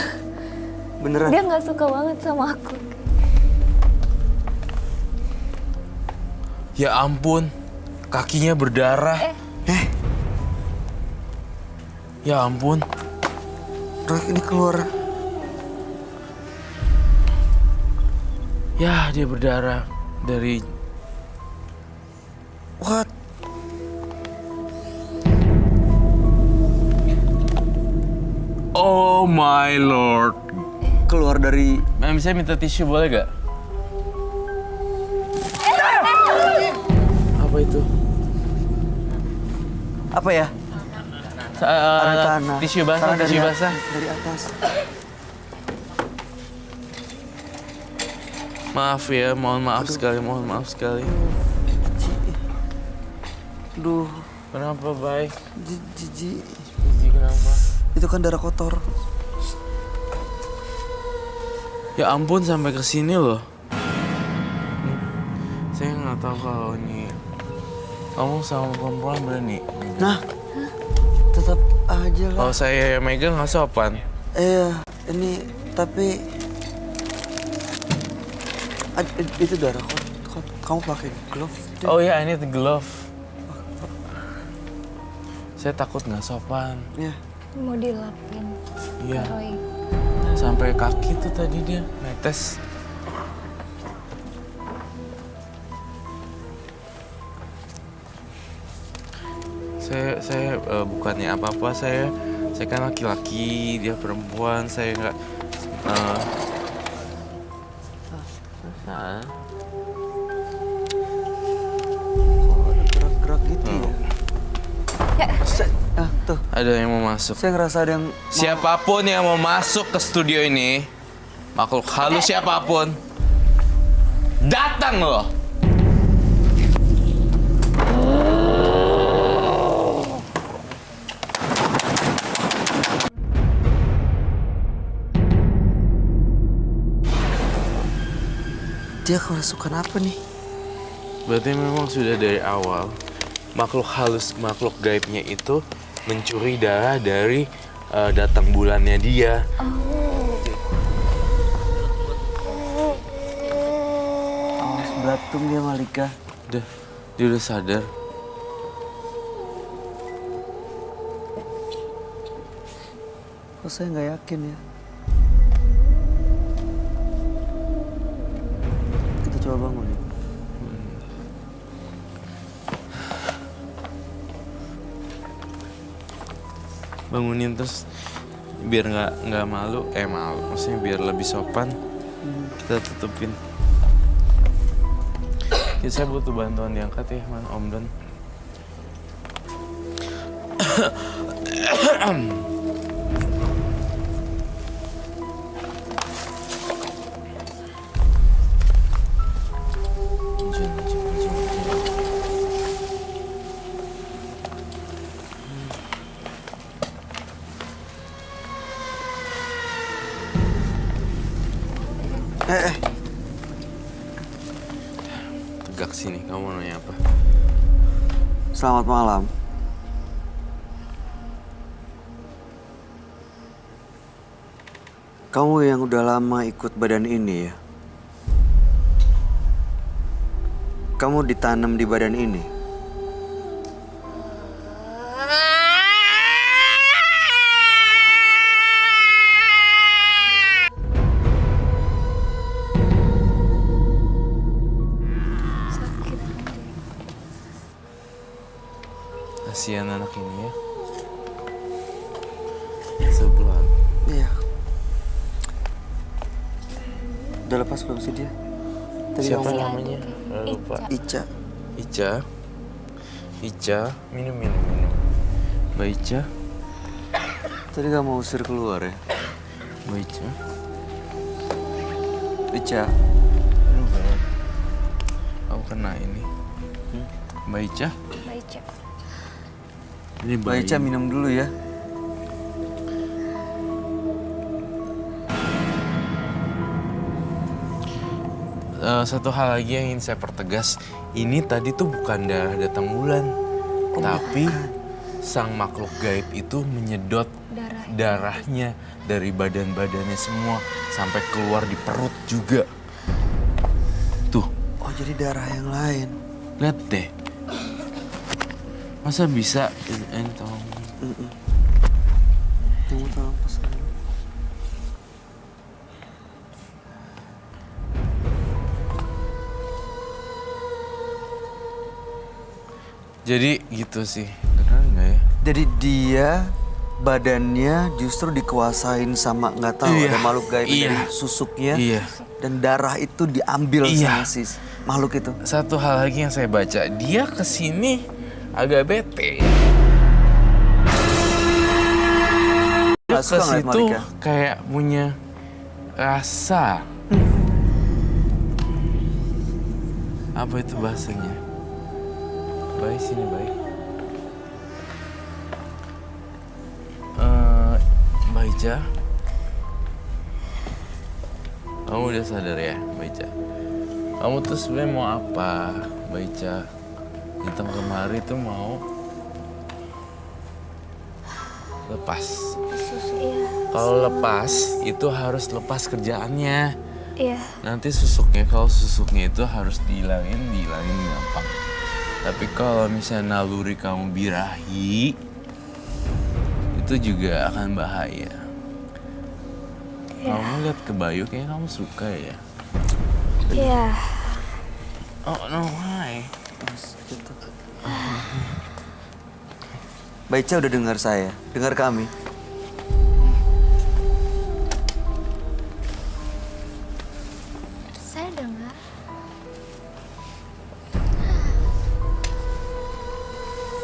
Beneran? Dia nggak suka banget sama aku. Ya ampun, kakinya berdarah. Ya ampun. Roy ini keluar. Ya dia berdarah dari. What? Oh my lord. Keluar dari Ma'am, saya minta tisu boleh gak? Apa itu? apa ya? Tanah. Tisu basah, Tanah tisu basah. dari atas. Maaf ya, mohon maaf sekali. Duh, Kenapa, Bay? jijik. Gigi kenapa? Itu kan darah kotor. Ya ampun, sampai ke sini loh. Saya nggak tahu kalau ini kamu sama perempuan berani. Nah, tetap aja lah. Kalau saya yang megang nggak sopan. Ini tapi itu darah kotor. Kamu pakai glove? Oh ya, ini the glove. Saya takut nggak sopan. Ya. Mau dilapin. Iya. Roy. Sampai kaki tuh tadi dia netes. Saya bukannya apa-apa, saya kan laki-laki, dia perempuan, saya nggak Kok ada gerak-gerak gitu ya? Tuh. ada yang mau masuk. Saya ngerasa ada yang Siapapun yang mau masuk ke studio ini, makhluk halus siapapun, datang loh. Dia kerasukan apa nih? Berarti memang sudah dari awal makhluk halus, makhluk gaibnya itu mencuri darah dari datang bulannya dia. Awas belatung dia Malika. Dia udah sadar. Kok saya nggak yakin ya? Kita coba bangun ya. Bangunin terus biar nggak malu, maksudnya biar lebih sopan. Kita tutupin. Ya, saya butuh bantuan diangkat ya, mana Om Don. Tegak sini, kamu mau nanya apa? Selamat malam. Kamu yang udah lama ikut badan ini ya? Kamu ditanam di badan ini? Kasihan anak ini ya. Sebelah. Iya. Udah lepas belum sih dia? Tadi Siapa ngomong namanya? Lupa. Ica. Ica, minum. Mbak Ica. Tadi gak mau usir keluar ya? Mbak Ica. Ica. Aduh, banget. Aku kena ini. Mbak Ica. Baca. Ini Mbak Ica minum dulu ya. Satu hal lagi yang ingin saya pertegas, ini tadi tuh bukan darah datang bulan, tapi sang makhluk gaib itu menyedot darahnya dari badan-badannya semua sampai keluar di perut juga. Tuh, Oh jadi darah yang lain. lihat deh. Masa bisa? Ini tolong. Kamu tolong pesan. Jadi gitu sih, benar nggak ya? Jadi dia badannya justru dikuasain sama nggak tahu Iya, ada makhluk gaib iya. dari susuknya Iya. dan darah itu diambil Iya. sama si makhluk itu. Satu hal lagi yang saya baca, dia kesini agak bete. Dia Nggak suka ke ngeliat situ Malika. kayak punya rasa. Apa itu bahasanya? Baik, sini baik. Mbak Ica, kamu udah sadar ya, Mbak Ica? Kamu tuh sebenarnya mau apa, Mbak Ica? Datang kemari tuh mau lepas. Iya. Kalau lepas, itu harus lepas kerjaannya. Iya. Nanti susuknya, kalau susuknya itu harus dihilangin gampang. Tapi kalau misalnya naluri kamu birahi, itu juga akan bahaya. Kamu lihat ke Bayu, kayaknya kamu suka ya. Iya. Oh no, why? Baica udah dengar saya, dengar kami. Saya dengar.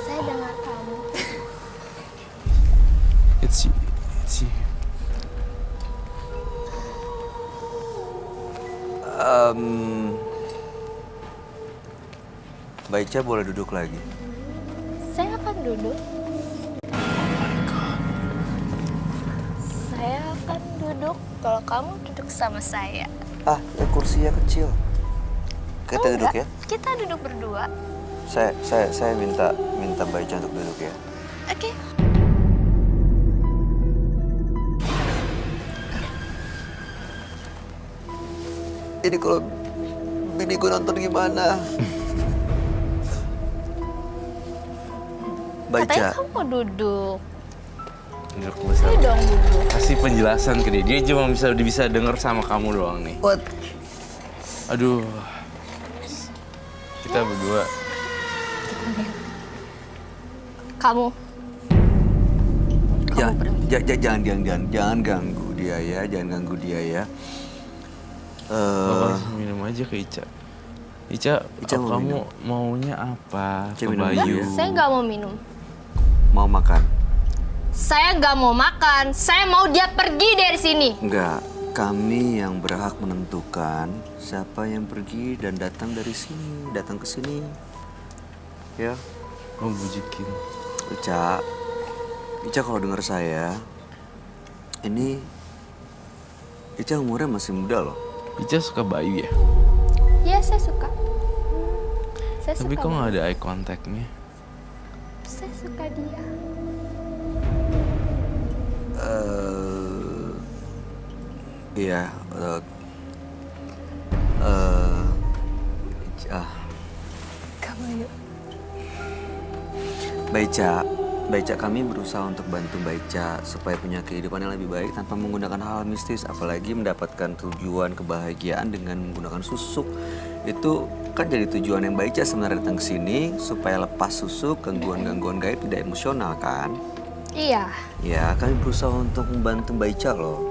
Saya dengar kamu. It's you. Baica boleh duduk lagi. Saya akan duduk. Saya akan duduk kalau kamu duduk sama saya. Ah, ya kursinya kecil. Kita Oh, duduk enggak. ya. Kita duduk berdua. Saya minta Baica untuk duduk ya. Oke. Ini kalau bini gue nonton gimana? Katanya Baica, kamu mau duduk. Duduk besar. Ayo dong duduk. Kasih penjelasan ke dia. Dia cuma bisa denger sama kamu doang nih. what? Aduh. Kita berdua. Kamu. Jangan ganggu dia ya, jangan ganggu dia ya. Bapak minum aja ke Ica. Ica, Ica mau kamu minum? maunya apa? Ica Ke minum Bayu. dulu ya. Saya nggak mau minum. Mau makan? Saya nggak mau makan. Saya mau dia pergi dari sini. Enggak, kami yang berhak menentukan siapa yang pergi dan datang dari sini, datang ke sini. Ya, Oh, bujukin. Ica kalau dengar saya, ini Ica umurnya masih muda loh. Ica suka Bayu ya? Iya, saya suka. Saya Tapi suka kok nggak banget. ada eye contact-nya? Saya suka dia. Iya, Ica. Kamu yuk. Baica kami berusaha untuk bantu Baica supaya punya kehidupan yang lebih baik tanpa menggunakan hal mistis, apalagi mendapatkan tujuan kebahagiaan dengan menggunakan susuk. Itu kan jadi tujuan yang Baica sebenarnya datang ke sini supaya lepas susuk, gangguan-gangguan gaib tidak emosional kan? Iya. Ya, kami berusaha untuk membantu Baica loh.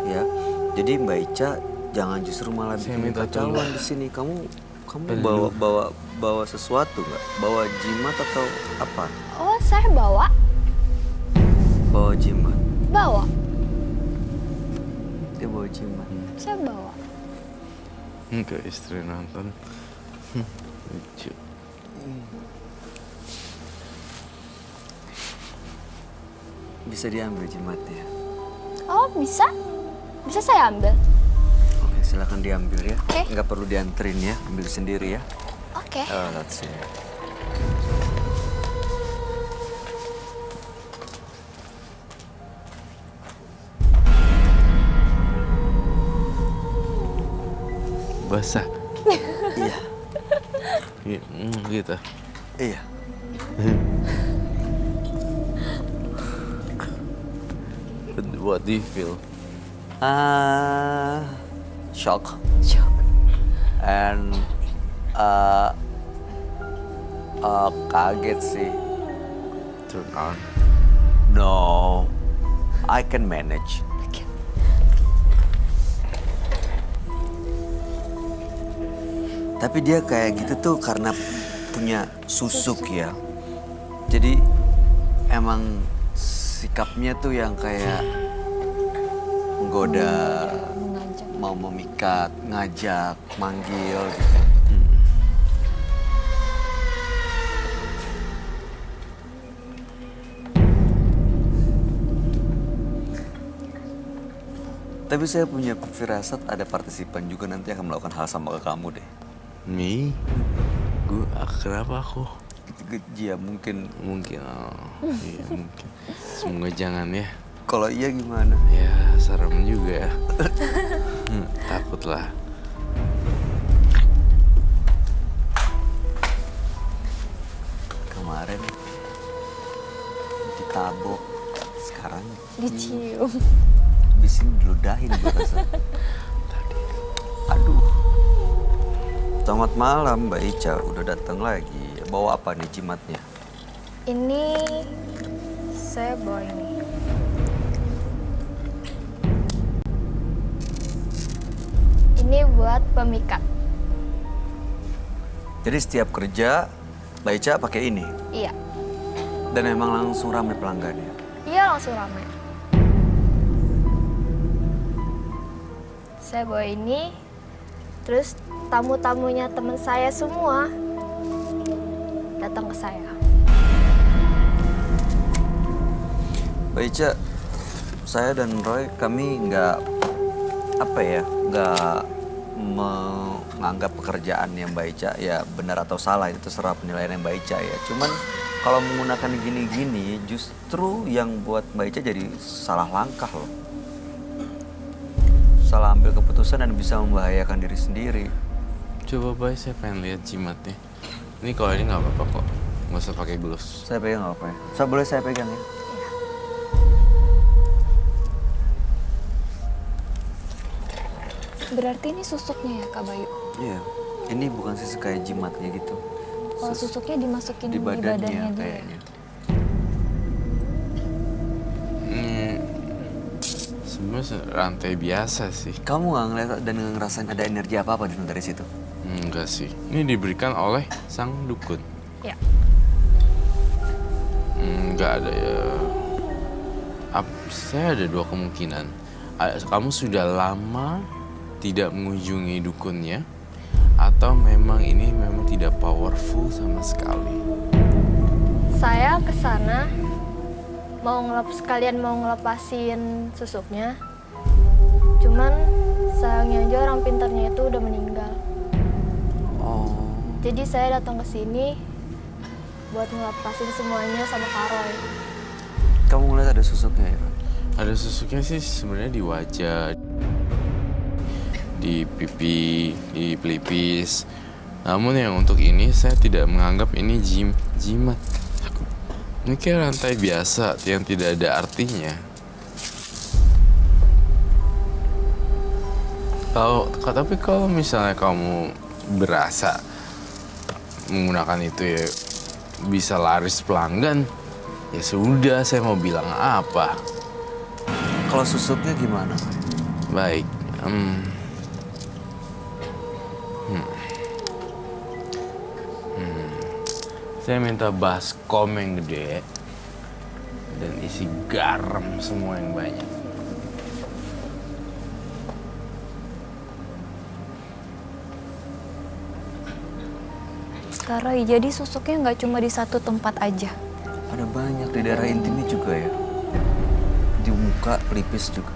Ya, jadi Baica jangan justru malah Saya bikin minta kacauan tolong. di sini. Kamu Peluk. bawa sesuatu nggak? Bawa jimat atau apa? Oh, saya bawa. Bawa jimat. Bawa. Dia bawa jimat. Saya bawa. Ke istri nonton. Lucu. Bisa diambil jimatnya. Oh, bisa? Bisa saya ambil? Oke, silakan diambil ya. Oke. Nggak perlu dianterin ya, ambil sendiri ya. Oke. Oh, that's it. Basah. Iya, Gitu. iya. What do you feel? Shock Shock. and kaget sih. Turn on. No, I can manage. Tapi dia kayak gitu tuh karena punya susuk ya. Jadi emang sikapnya tuh yang kayak menggoda, Mengajak. mau memikat, ngajak, manggil gitu. Tapi saya punya firasat ada partisipan juga nanti akan melakukan hal sama ke kamu deh. Me? Kenapa aku? Ya mungkin. Mungkin, iya mungkin. Semoga jangan ya. Kalau iya gimana? Ya, serem juga ya. Takut lah. Kemarin ditabok Dicium. Habis ini diludahin gue rasa. Aduh. Selamat malam Mbak Ica, udah datang lagi. Bawa apa nih jimatnya? Ini saya bawa ini. Ini buat pemikat. Jadi setiap kerja Mbak Ica pakai ini? Iya. Dan emang langsung ramai pelanggannya? Iya, langsung ramai. Saya bawa ini, terus tamu-tamunya teman saya semua datang ke saya. Mbak Ica, saya dan Roy kami nggak menganggap pekerjaan yang Mbak Ica ya benar atau salah, itu terserah penilaian Mbak Ica ya. Cuman kalau menggunakan gini-gini justru yang buat Mbak Ica jadi salah langkah loh. Salah ambil keputusan dan bisa membahayakan diri sendiri. Coba Bay, saya pengen lihat jimatnya. Ini kalau ini nggak apa-apa kok, nggak usah pakai gloves. Saya pegang nggak apa ya? Boleh saya pegang ya? Berarti ini susuknya ya Kak Bayu? Iya, ini bukan sih kayak jimatnya gitu. Kalau susuknya dimasukin Di badannya dia. kayaknya. Sebenarnya rantai biasa sih. Kamu nggak ngeliat dan nggak ngerasain ada energi apa-apa dari situ? Enggak sih. Ini diberikan oleh sang dukun. Ya. Enggak ada ya. Saya ada dua kemungkinan. Kamu sudah lama tidak mengunjungi dukunnya, atau memang ini memang tidak powerful sama sekali. Saya ke sana sekalian mau ngelepasin susuknya. Cuman sayangnya aja orang pintarnya itu udah meninggal. Oh. Jadi saya datang ke sini buat ngelepasin semuanya sama Kak Roy. Kamu ngeliat ada susuknya ya? Ada susuknya sih sebenarnya di wajah, di pipi, di pelipis. Namun yang untuk ini saya tidak menganggap ini jimat. Ini kayak rantai biasa yang tidak ada artinya. Tapi kalau misalnya kamu berasa menggunakan itu ya bisa laris pelanggan, ya sudah, saya mau bilang apa? Kalau susuknya gimana? Baik. Saya minta baskom yang gede dan isi garam semua yang banyak. Kak Roy, jadi susuknya nggak cuma di satu tempat aja? Ada banyak di daerah intimnya juga ya? Di muka, pelipis juga.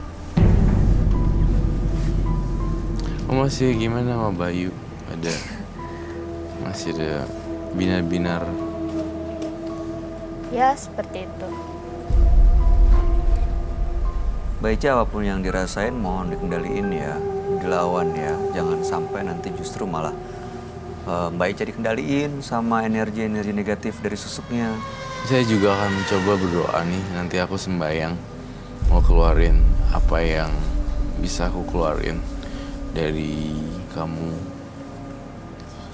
Masih gimana sama Bayu? Masih ada binar-binar. Ya, seperti itu. Mbak Ica, apapun yang dirasain mohon dikendaliin ya, dilawan ya. Jangan sampai nanti justru malah Mbak Ica dikendaliin sama energi-energi negatif dari susuknya. Saya juga akan mencoba berdoa nih. Nanti aku sembahyang mau keluarin apa yang bisa aku keluarin dari kamu.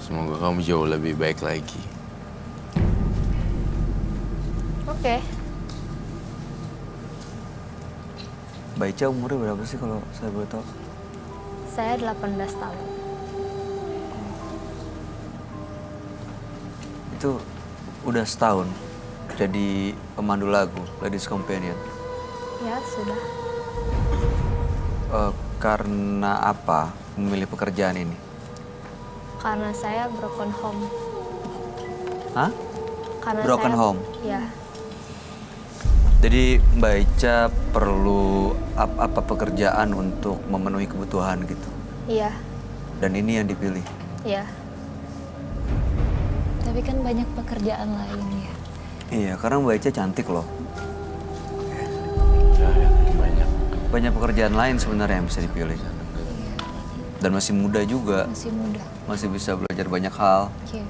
Semoga kamu jauh lebih baik lagi. Oke. Mbak Ica umurnya berapa sih kalau saya boleh tahu? Saya 18 tahun. Itu udah setahun jadi pemandu lagu, Ladies Companion. Ya, sudah. Karena apa memilih pekerjaan ini? Karena saya broken home. Hah? Karena Broken home? Ya. Jadi Mbak Ica perlu apa pekerjaan untuk memenuhi kebutuhan gitu? Iya. Dan ini yang dipilih? Iya. Tapi kan banyak pekerjaan lain ya. Iya, karena Mbak Ica cantik loh. Ya, banyak. Banyak pekerjaan lain sebenarnya yang bisa dipilih. Dan masih muda juga. Masih muda. Masih bisa belajar banyak hal. Iya.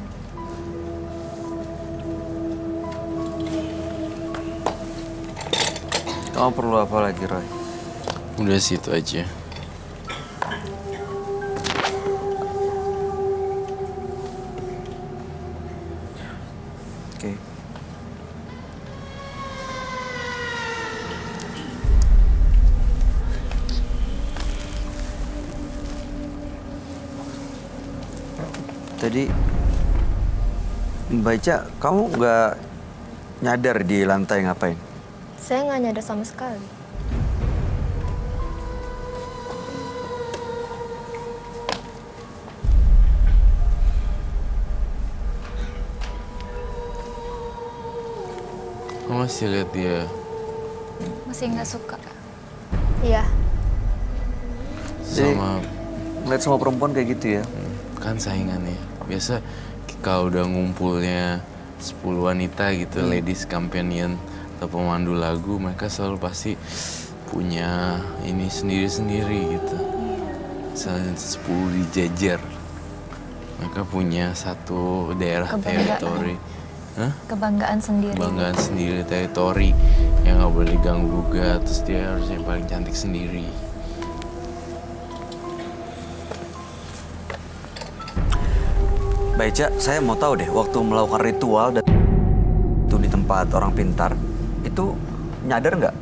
Kamu perlu apa lagi, Roy? Udah situ aja. Oke. Tadi Mbak Ica, kamu nggak nyadar di lantai ngapain? Saya nggak nyadar sama sekali. Kamu masih lihat dia? Masih nggak suka. Iya, Jadi, Sama ngeliat semua perempuan kayak gitu ya? kan saingannya. Biasa kalau udah ngumpulnya 10 wanita gitu, ladies companion atau pemandu lagu, mereka selalu pasti punya ini sendiri-sendiri gitu. Misalnya 10 dijajar, mereka punya satu daerah Kebanggaan. teritori. Hah? Kebanggaan sendiri. Kebanggaan sendiri, teritori yang nggak boleh diganggu gugat, terus dia harus yang paling cantik sendiri. Mbak Ica, saya mau tahu deh, waktu melakukan ritual dan itu di tempat orang pintar, itu nyadar nggak?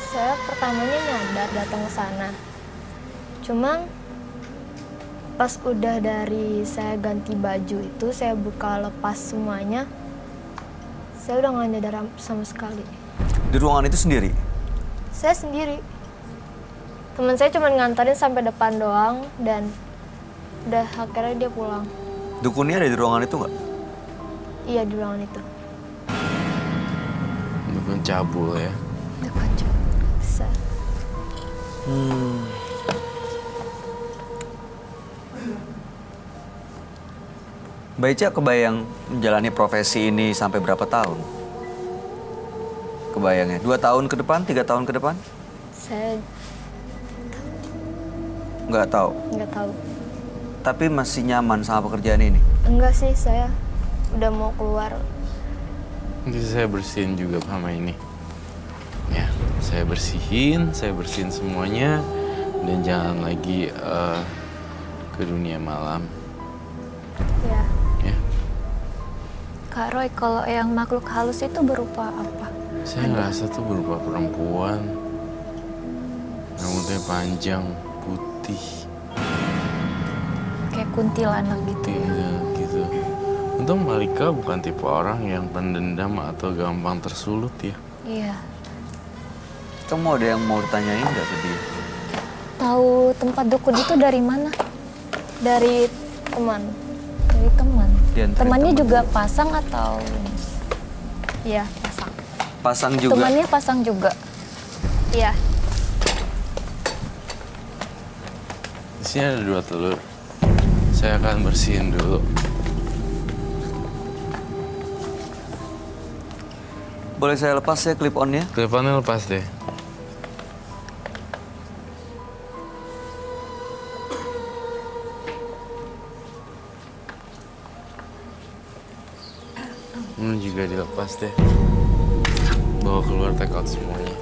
saya pertamanya nyadar datang ke sana. Cuma pas udah dari saya ganti baju itu, saya buka lepas semuanya, saya udah nggak nyadar sama sekali. Di ruangan itu sendiri? Saya sendiri. Teman saya cuma nganterin sampai depan doang dan udah akhirnya dia pulang. Dukunnya ada di ruangan itu nggak? Iya, di ruangan itu. Untuk mencabul ya. Dekat juga. Bisa. Mbak Ica kebayang menjalani profesi ini sampai berapa tahun? Kebayangnya, 2 tahun ke depan, 3 tahun ke depan? Saya Nggak tahu. nggak tahu. Tapi masih nyaman sama pekerjaan ini? Enggak sih, saya udah mau keluar. Nanti saya bersihin juga sama ini. Ya, saya bersihin semuanya. Dan jangan lagi ke dunia malam. Ya, Ya, Kak Roy, kalau yang makhluk halus itu berupa apa? saya ngerasa tuh berupa perempuan. Rambutnya panjang, putih, Kayak kuntilanak gitu ya? iya gitu. Untung Malika bukan tipe orang yang pendendam atau gampang tersulut ya. Iya. Kamu ada yang mau ditanyain nggak ke dia? Tahu tempat dukun itu dari mana? dari teman. Dari teman. Dianterin Temannya teman juga dulu. pasang atau Iya, pasang. Pasang juga? temannya pasang juga? Iya, Di sini ada 2 telur. Saya akan bersihin dulu. Boleh saya lepas ya clip on-nya? Teleponnya lepas deh. Ini juga dilepas deh. Bawa keluar take out semuanya.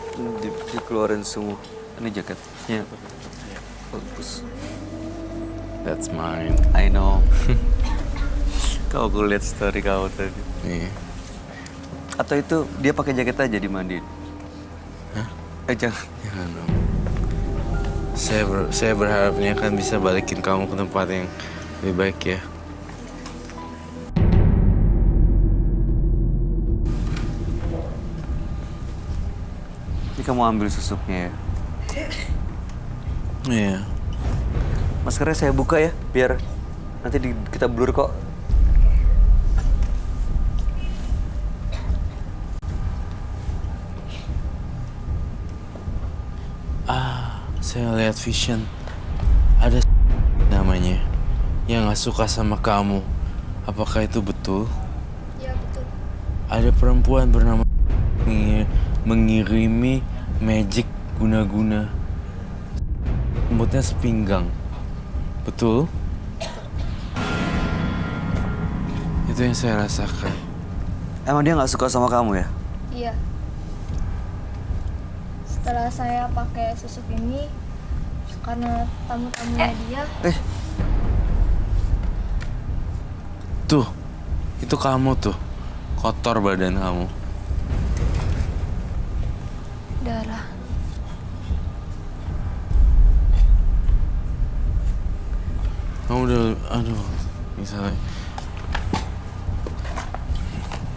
Dikeluarin semua. Ini jaketnya. Bagus. That's mine. I know. Kau aku lihat story kau tadi. Nih. Atau itu dia pakai jaket aja dimandiin? Hah? Jangan. Jangan dong. Saya berharapnya akan bisa balikin kamu ke tempat yang lebih baik ya. Ini kamu ambil susuknya ya. Iya. Maskernya saya buka ya, biar nanti kita blur kok. Saya lihat vision. Ada namanya yang nggak suka sama kamu. Apakah itu betul? iya betul. Ada perempuan bernama mengirimi magic guna-guna. Rambutnya sepinggang. Betul? Itu yang saya rasakan. Emang dia nggak suka sama kamu ya? Iya, setelah saya pakai susuk ini karena tamu-tamunya dia. Tuh, itu kamu tuh. Kotor badan kamu. Darah. Kamu udah, aduh, misalnya.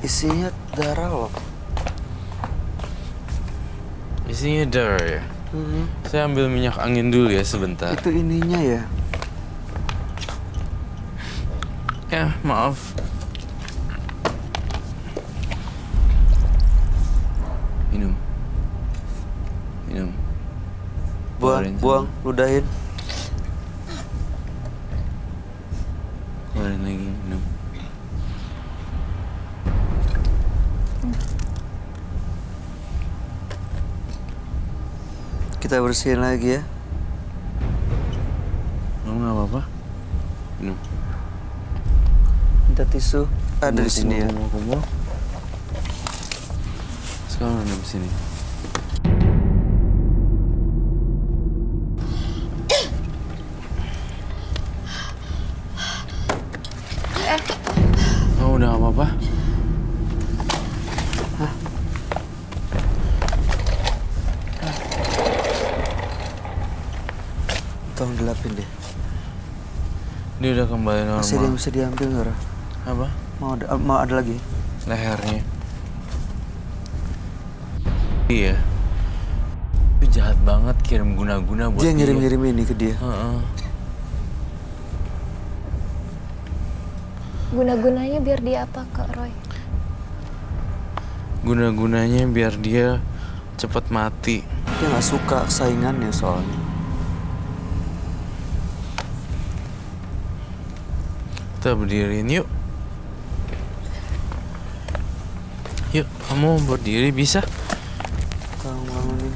Isinya darah loh. Isinya darah ya? Saya ambil minyak angin dulu ya sebentar. Itu ininya ya. Ya, maaf. Minum. Minum. Buang, Keluarin buang, sana. ludahin. Keluarin lagi, minum. Kita bersihin lagi ya. Kamu nggak apa-apa? Minum. Minta tisu. Ada di sini ya. Kumpul. Sekarang ada di sini. Kamu udah nggak apa-apa? Tolong dilapin deh. Dia udah kembali normal. Bisa diambil nggak, Ra? Apa? Mau ada lagi? Lehernya. Iya. Itu jahat banget kirim guna-guna buat Dia ngirim-ngirim ini ke dia. Heeh. Guna-gunanya biar dia apa, Kak Roy? Guna-gunanya biar dia cepat mati. Dia nggak suka saingannya soalnya. Kita berdiriin yuk. Yuk, kamu berdiri bisa? Tolong bangunin.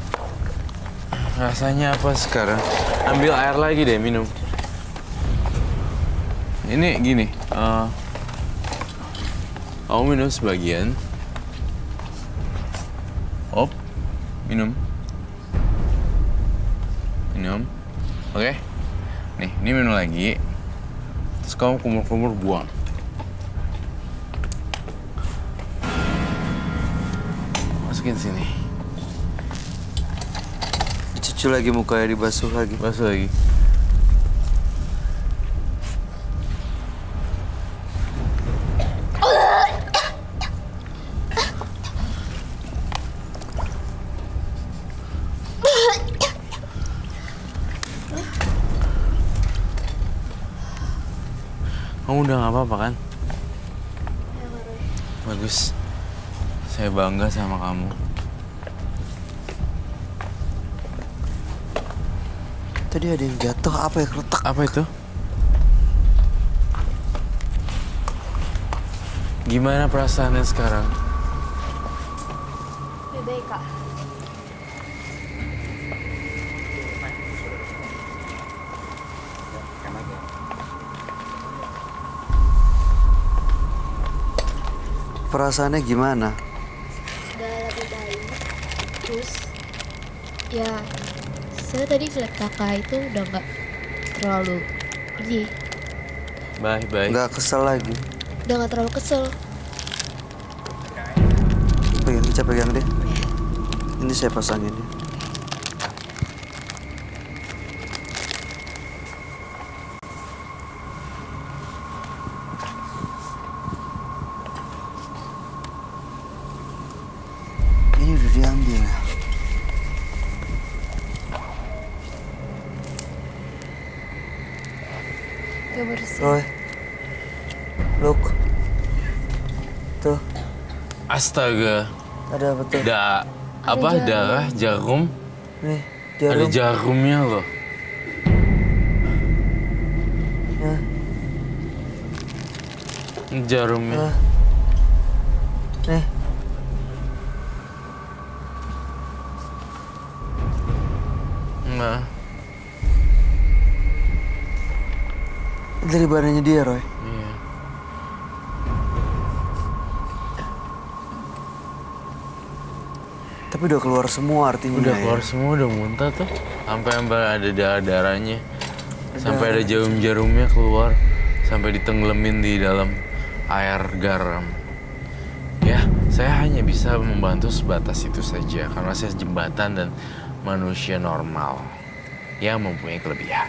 Rasanya apa sekarang? Ambil air lagi deh, minum. Ini gini, kamu minum sebagian. Op, minum. Minum. Oke. Nih, ini minum lagi. Terus kamu kumur-kumur buang. Masukin sini. Cucu lagi mukanya dibasuh lagi. Basuh lagi. Kamu udah gak apa-apa kan? Bagus. Saya bangga sama kamu. Tadi ada yang jatuh, apa ya, retak? Apa itu? Gimana perasaannya sekarang? Lebih baik, Kak. Perasaannya gimana? Udah lebih baik. Terus ya saya tadi lihat kakak itu udah nggak terlalu pergi, Baik. Nggak kesel lagi. udah nggak terlalu kesel. Pegang deh. Ini saya pasangin ya. Ini udah diambil. Dia bersih. Roy, look. Tuh, Astaga. ada apa tuh? Apa jarum. darah jarum? Nih, Ada jarum. jarumnya loh. Hah? Jarumnya. Hah? Nih, Enggak. dari badannya dia, Roy. Iya. Tapi Tapi udah keluar semua artinya. Udah ya? keluar semua, udah muntah tuh. Sampai ada darah-darahnya. Sampai ada jarum-jarumnya keluar. Sampai ditenggelamin di dalam air garam. Ya, saya hanya bisa membantu sebatas itu saja. Karena saya jembatan dan manusia normal yang mempunyai kelebihan.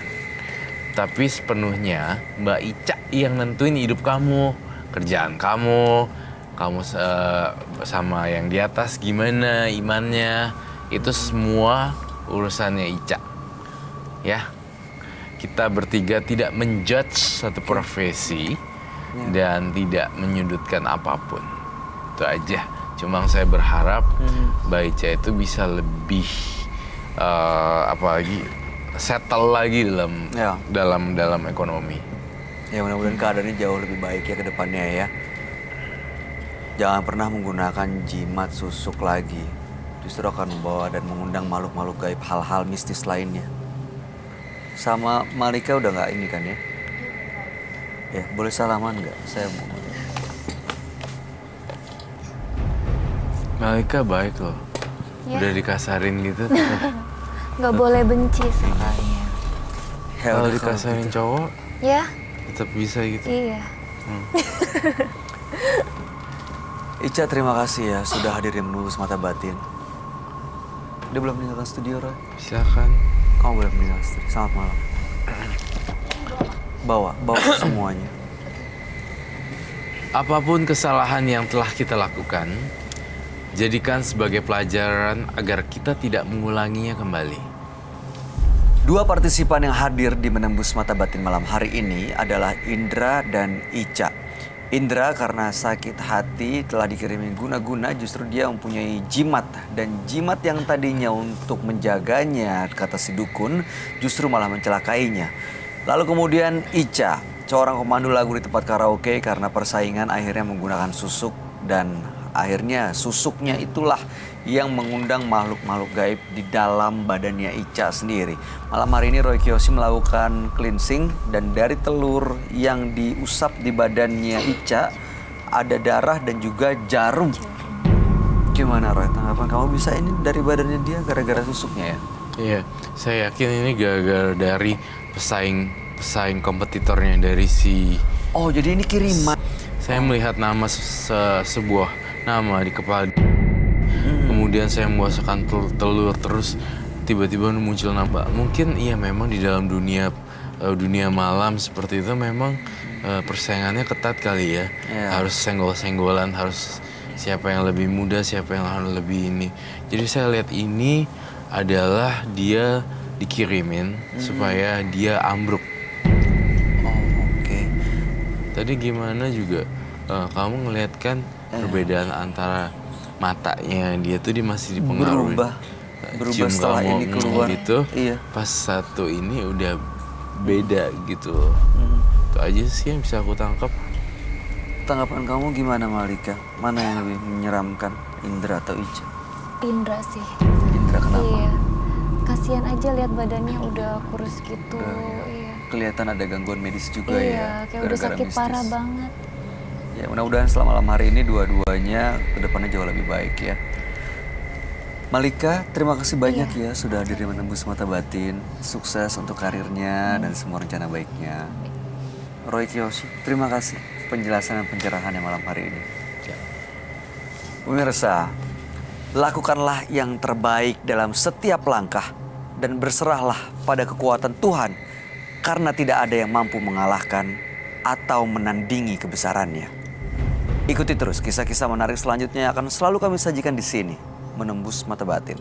Tapi sepenuhnya Mbak Ica yang nentuin hidup kamu. Kerjaan kamu sama yang di atas gimana imannya, itu semua urusannya Ica. Ya, kita bertiga tidak menjudge satu profesi dan tidak menyudutkan apapun. Itu aja. Cuma saya berharap Mbak Ica itu bisa lebih settle lagi dalam ekonomi. Ya mudah-mudahan keadaannya jauh lebih baik ya ke depannya ya. Jangan pernah menggunakan jimat susuk lagi. Justru akan membawa dan mengundang makhluk-makhluk gaib, hal-hal mistis lainnya. Sama Malika udah nggak ini kan ya? Ya, boleh salaman nggak? Saya mau. Malika baik loh. Ya. Udah dikasarin gitu. Nggak boleh benci soalnya. Ya, Kalau udah dikasarin gitu. cowok Ya, tetap bisa gitu. iya. Ica, terima kasih ya sudah hadir di Menembus Mata Batin. Dia belum meninggalkan studio, Roy. Silakan. Kamu boleh meninggalkan studio. Selamat malam. Bawa semuanya. Apapun kesalahan yang telah kita lakukan, jadikan sebagai pelajaran agar kita tidak mengulanginya kembali. Dua partisipan yang hadir di Menembus Mata Batin malam hari ini adalah Indra dan Ica. Indra karena sakit hati telah dikirimin guna-guna, justru dia mempunyai jimat. Dan jimat yang tadinya untuk menjaganya, kata si dukun, justru malah mencelakainya. Lalu kemudian Ica, seorang pemandu lagu di tempat karaoke, karena persaingan akhirnya menggunakan susuk. Dan akhirnya susuknya itulah yang mengundang makhluk-makhluk gaib di dalam badannya Ica sendiri. Malam hari ini Roy Kiyoshi melakukan cleansing dan dari telur yang diusap di badannya Ica ada darah dan juga jarum. Gimana Roy, tanggapan kamu bisa ini dari badannya dia gara-gara susuknya ya? Iya, saya yakin ini gara-gara dari pesaing kompetitornya dari si... Oh, jadi ini kiriman. Saya melihat nama sebuah nama di kepala. Kemudian saya membawasakan telur terus tiba-tiba muncul nama. Mungkin iya memang di dalam dunia malam seperti itu memang persaingannya ketat kali ya. Yeah. Harus senggol-senggolan, harus siapa yang lebih muda, siapa yang harus lebih ini. Jadi saya lihat ini adalah dia dikirimin supaya dia ambruk. Oh, oke. Tadi gimana juga kamu ngeliat kan perbedaan antara matanya dia tuh masih dipengaruhi. Berubah Cium setelah kamu ini keluar. gitu. Iya. Pas satu ini udah beda gitu. Itu aja sih yang bisa aku tangkap. Tanggapan kamu gimana Malika? Mana yang lebih menyeramkan, Indra atau Ica? Indra sih. Indra kenapa? Iya. Kasihan aja lihat badannya udah kurus gitu. Iya. Kelihatan ada gangguan medis juga Iya, ya. kayak udah sakit mistis. parah banget. Ya mudah-mudahan setelah malam hari ini dua-duanya kedepannya jauh lebih baik ya. Malika, terima kasih banyak ya sudah hadir di Menembus Mata Batin. Sukses untuk karirnya dan semua rencana baiknya. Roy Kiyoshi, terima kasih penjelasan dan pencerahannya malam hari ini. Pemirsa, lakukanlah yang terbaik dalam setiap langkah dan berserahlah pada kekuatan Tuhan karena tidak ada yang mampu mengalahkan atau menandingi kebesarannya. Ikuti terus kisah-kisah menarik selanjutnya yang akan selalu kami sajikan di sini, Menembus Mata Batin.